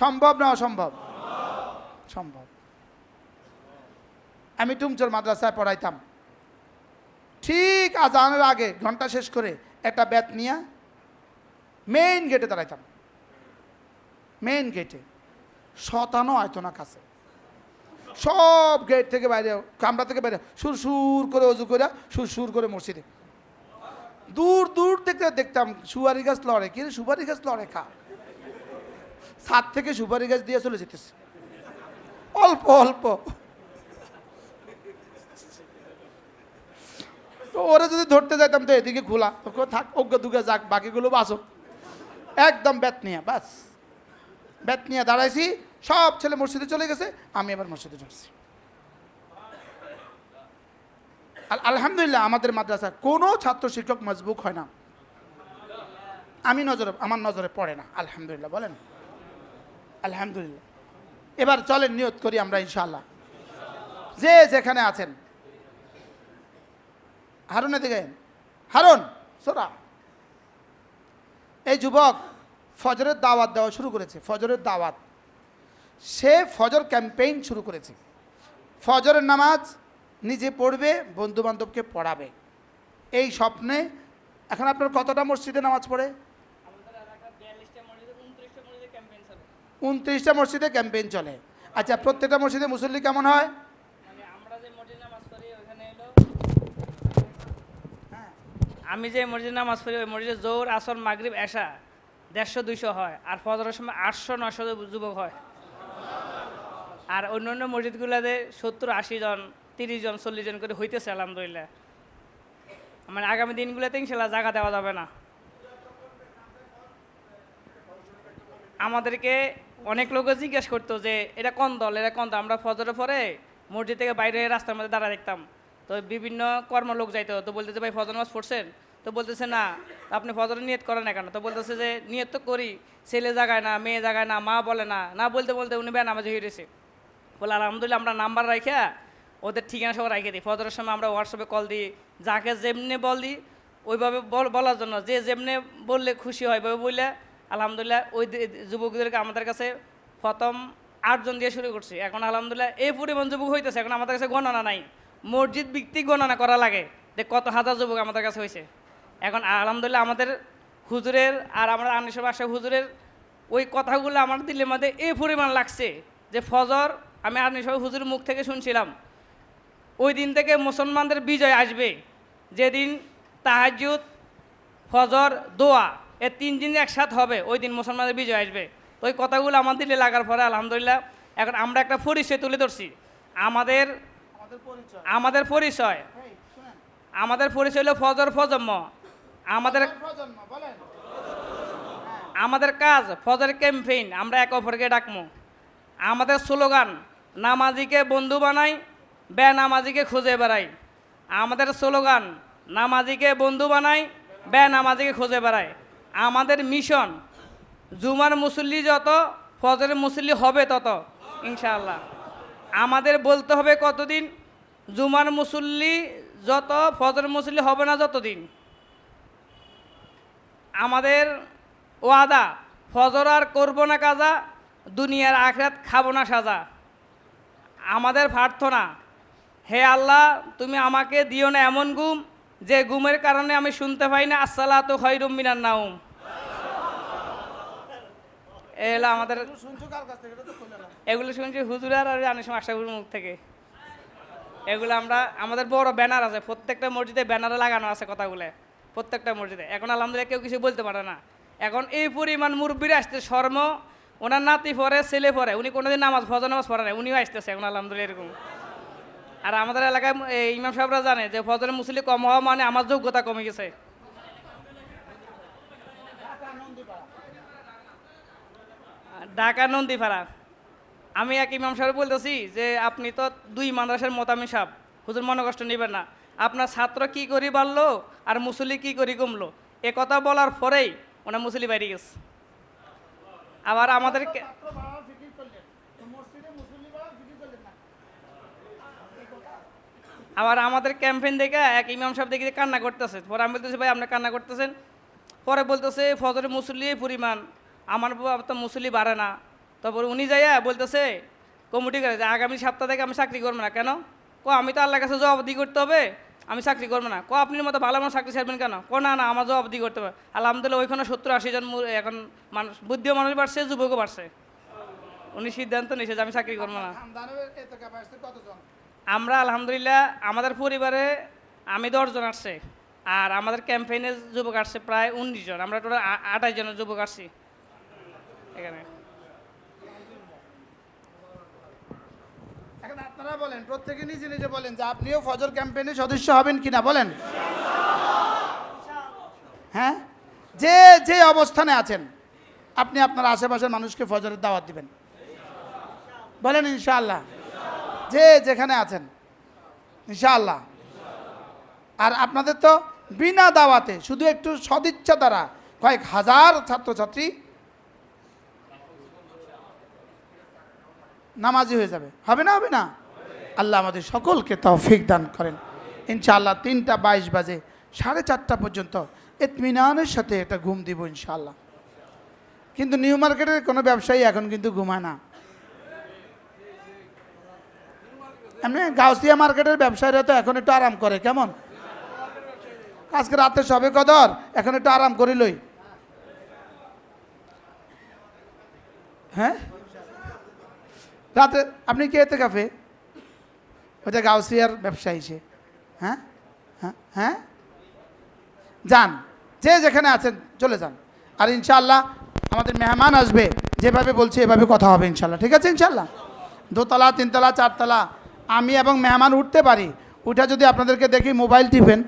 সম্ভব না অসম্ভব? সম্ভব। আমি টুমচর মাদ্রাসায় পড়াইতাম, ঠিক আজানের আগে ঘন্টা শেষ করে একটা ব্যাট নিয়ে মেইন গেটে দাঁড়াইতাম, মেইন গেটে 57 আয়তনা কাছে, সব গেট থেকে বাইরে কামরা থেকে বাইরে সুর করে অজু করে সুর করে মসজিদে দূর দূর থেকে দেখতাম সুপারি গাছ লড়ে, কি সুপারি গাছ লড়ে খা, ছাদ থেকে সুপারি গাছ দিয়ে চলে যেতেছে অল্প অল্প। তো ওরা যদি ধরতে যাইতাম তো এদিকে খোলা, তো থাক অজ্ঞ দুগে যাক, বাকিগুলো বাঁচো। একদম ব্যাট নিয়ে, বাস ব্যাট নিয়ে দাঁড়াইছি, সব ছেলে মসজিদে চলে গেছে, আমি এবার মসজিদে ঢুকছি। আলহামদুলিল্লাহ আমাদের মাদ্রাসা কোনো ছাত্র শিক্ষক মজবুক হয় না, আমার নজরে পড়ে না, আলহামদুলিল্লাহ বলেন আলহামদুলিল্লাহ। এবার চলেন নিয়ত করি আমরা ইনশাআল্লাহ, যে যেখানে আছেন। হারুন এদিকে, হারুন সোরা, এই যুবক ফজরের দাওয়াত দেওয়া শুরু করেছে, ফজরের দাওয়াত, সে ফজর ক্যাম্পেইন শুরু করেছে, ফজরের নামাজ নিজে পড়বে, বন্ধু বান্ধবকে পড়াবে, এই স্বপ্নে। এখন আপনার কতটা মসজিদে নামাজ পড়ে? 29টা মসজিদে ক্যাম্পেইন চলে। আচ্ছা প্রত্যেকটা মসজিদে মুসল্লি কেমন হয়? আমি যে মসজিদে নামাজ পড়ি ওই মসজিদে জোহর আসর মাগরিব এশা 150-200 হয়, আর ফজরের সময় 800-900 যুবক হয়। আর অন্য মসজিদগুলোতে 70-80 জন, 30 জন, 40 জন করে হইতেছে আলহামদুলিল্লাহ। মানে আগামী দিনগুলোতে ইনশাল্লাহ জায়গা দেওয়া যাবে না। আমাদেরকে অনেক লোক জিজ্ঞেস করতো যে এটা কোন দল, এটা কোন দল। আমরা ফজরের পরে মসজিদ থেকে বাইরে রাস্তার মধ্যে দাঁড়া দেখতাম, তো বিভিন্ন কর্মলোক যাইতো, তো বলতেছে ভাই ফজর নামাজ পড়ছেন? তো বলতেছে না। আপনি ফজরের নিয়ত করেন না কেন? তো বলতেছে যে নিয়ত তো করি, ছেলে জাগায় না, মেয়ে জাগায় না, মা বলে না, না বলতে বলতে উনি বেনামাজি হয়ে গেছে। বলে আলহামদুলিল্লাহ আমরা নাম্বার রাখা ওদের ঠিকানা সব রাখে দিই। ফজরের সময় আমরা হোয়াটসঅ্যাপে কল দিই, যাকে যেমনি বল দিই ওইভাবে বলার জন্য, যে যেমনি বললে খুশি হয় ওইভাবে বললে আলহামদুলিল্লাহ ওই যুবকদেরকে আমাদের কাছে প্রথম 8 জন দিয়ে শুরু করছি। এখন আলহামদুলিল্লাহ এই পরিমাণ যুবক হইতেছে, এখন আমাদের কাছে গণনা নাই, মসজিদ ভিত্তিক গণনা করা লাগে যে কত হাজার যুবক আমাদের কাছে হয়েছে। এখন আলহামদুলিল্লাহ আমাদের হুজুরের আর আমরা আনিসব আসা হুজুরের ওই কথাগুলো আমার দিলের মধ্যে এই পরিমাণ লাগছে যে ফজর আমি আনিসব হুজুরের মুখ থেকে শুনছিলাম, ওই দিন থেকে মুসলমানদের বিজয় আসবে, যেদিন তাহাজ্জুদ ফজর দোয়া এই 3 দিন একসাথে হবে, ওই দিন মুসলমানদের বিজয় আসবে। তো ওই কথাগুলো আমার দিলে লাগার পরে আলহামদুলিল্লাহ এখন আমরা একটা পরিচয় তুলে ধরছি। আমাদের পরিচয় হলো ফজর প্রজন্ম। আমাদের কাজ ফজর ক্যাম্পেইন, আমরা একে অপরকে ডাকবো। আমাদের স্লোগান নামাজিকে বন্ধু বানাই, বেনামাজিকে খুঁজে বেড়াই। আমাদের স্লোগান নামাজিকে বন্ধু বানাই, বেনামাজিকে খুঁজে বেড়াই। আমাদের মিশন জুমার মুসল্লি যত, ফজরের মুসল্লি হবে তত ইনশাআল্লাহ। আমাদের বলতে হবে কতদিন? জুমার মুসল্লি যত, ফজরের মুসল্লি হবে না যতদিন। আমাদের ওয়াদা ফজর আর করবো না কাজা, দুনিয়ার আখিরাত খাবো না সাজা। আমাদের প্রার্থনা, হে আল্লাহ তুমি আমাকে দিও না এমন ঘুম যে ঘুমের কারণে আমি শুনতে পাই না আসসালাতু খায়রুম মিনান নাউম। এগুলো আমাদের, এগুলো শুনছি হুজুরার আর আনিস মাস্টারগুলোর মুখ থেকে। এগুলো আমরা, আমাদের বড় ব্যানার আছে, প্রত্যেকটা মসজিদে ব্যানারে লাগানো আছে কথাগুলো, প্রত্যেকটা মসজিদে। এখন আলহামদুলিল্লাহ কেউ কিছু বলতে পারে না। এখন এই পরিমাণ মুরব্বীরা আসতে, শর্ম ওনার নাতি পড়ে, ছেলে পড়ে, উনি কোনোদিন নামাজ ফজর নামাজ পড়ে না, উনিও আসতেছে এখন আলহামদুলিল্লাহ এরকম। আর আমাদের এলাকায় ইমাম সাহেবরা জানে যে ফজরের মুসল্লি কম হওয়া মানে আমার যোগ্যতা কমে গেছে। ঢাকা নন্দীপাড়া, আমি এক ইমাম সাহেব বলতেছি যে আপনি তো 2 মাদ্রাসার মোতামি সাহেব, হুজুর মনে কষ্ট নেবেন না, আপনার ছাত্র কি করি বাড়লো আর মুসল্লি কি করি কমলো, এ কথা বলার পরেই ওনার মুসল্লি বাইরে গেছে। আবার আমাদের ক্যাম্পেইন দেখে এক ইমাম সাহেব দেখে কান্না করতেছে। পরে আমি বলতেছি ভাই আপনি কান্না করতেছেন? পরে বলতেছে ফজরের মুসল্লি পরিমাণ, আমার তো মুসল্লি বাড়ে না। তারপরে উনি যাইয়া বলতেছে কমিটি করে যে আগামী সপ্তাহ থেকে আমি চাকরি করবো না। কেন? আমি তো আল্লাহর কাছে জবাবদি করতে হবে, আমি চাকরি করবো না। আপনি মতো ভালো মানুষ চাকরি ছাড়বেন কেন? না না, আমার জবাবদি করতে হবে। আলহামদুলিল্লাহ ওইখানে 70-80 জন এখন মানুষ, বুদ্ধিও মানুষ বাড়ছে, যুবকও বাড়ছে। উনি সিদ্ধান্ত নিয়েছে যে আমি চাকরি করবো না। আমরা আলহামদুলিল্লাহ আমাদের পরিবারে আমি 10 জন আসছে, আর আমাদের ক্যাম্পেইনে যুবক আসছে প্রায় 19 জন, আমরা টোটাল 28 জনের যুবক আসছি এখানে। এখন আপনারা বলেন, প্রত্যেকে নিজে নিজে বলেন যে আপনিও ফজর ক্যাম্পেইনের সদস্য হবেন কিনা বলেন। হ্যাঁ, যে যে অবস্থানে আছেন আপনি আপনার আশেপাশের মানুষকে ফজরের দাওয়াত দিবেন, বলেন ইনশাআল্লাহ। যে যেখানে আছেন ইনশাআল্লাহ। আর আপনাদের তো বিনা দাওয়াতে শুধু একটু সদিচ্ছা দ্বারা কয়েক হাজার ছাত্রছাত্রী নামাজি হয়ে যাবে, হবে না? হবে না? আল্লাহ আমাদের সকলকে তৌফিক দান করেন ইনশাআল্লাহ। 3:22 বাজে 4:30 পর্যন্ত ইতমিনানের সাথে একটা ঘুম দিব ইনশাআল্লাহ। কিন্তু নিউ মার্কেটের কোনো ব্যবসায়ী এখন কিন্তু ঘুমায় না। এমনি গাউসিয়া মার্কেটের ব্যবসায়ীরা তো এখন একটু আরাম করে। কেমন? আজকে রাতে সবে কদর, এখন একটু আরাম করিলই। হ্যাঁ, রাতে আপনি কে এতে কাফে? ওইটা গাউসিয়ার ব্যবসায়ী সে। হ্যাঁ হ্যাঁ হ্যাঁ, যান, যে যেখানে আছেন চলে যান। আর ইনশাআল্লাহ আমাদের মেহমান আসবে, যেভাবে বলছি এভাবে কথা হবে ইনশাআল্লাহ। ঠিক আছে ইনশাআল্লাহ? 2 তলা 3 তলা 4 তলা আমি এবং মেহমান উঠতে পারি, উঠা যদি আপনাদেরকে দেখি মোবাইল টিপেন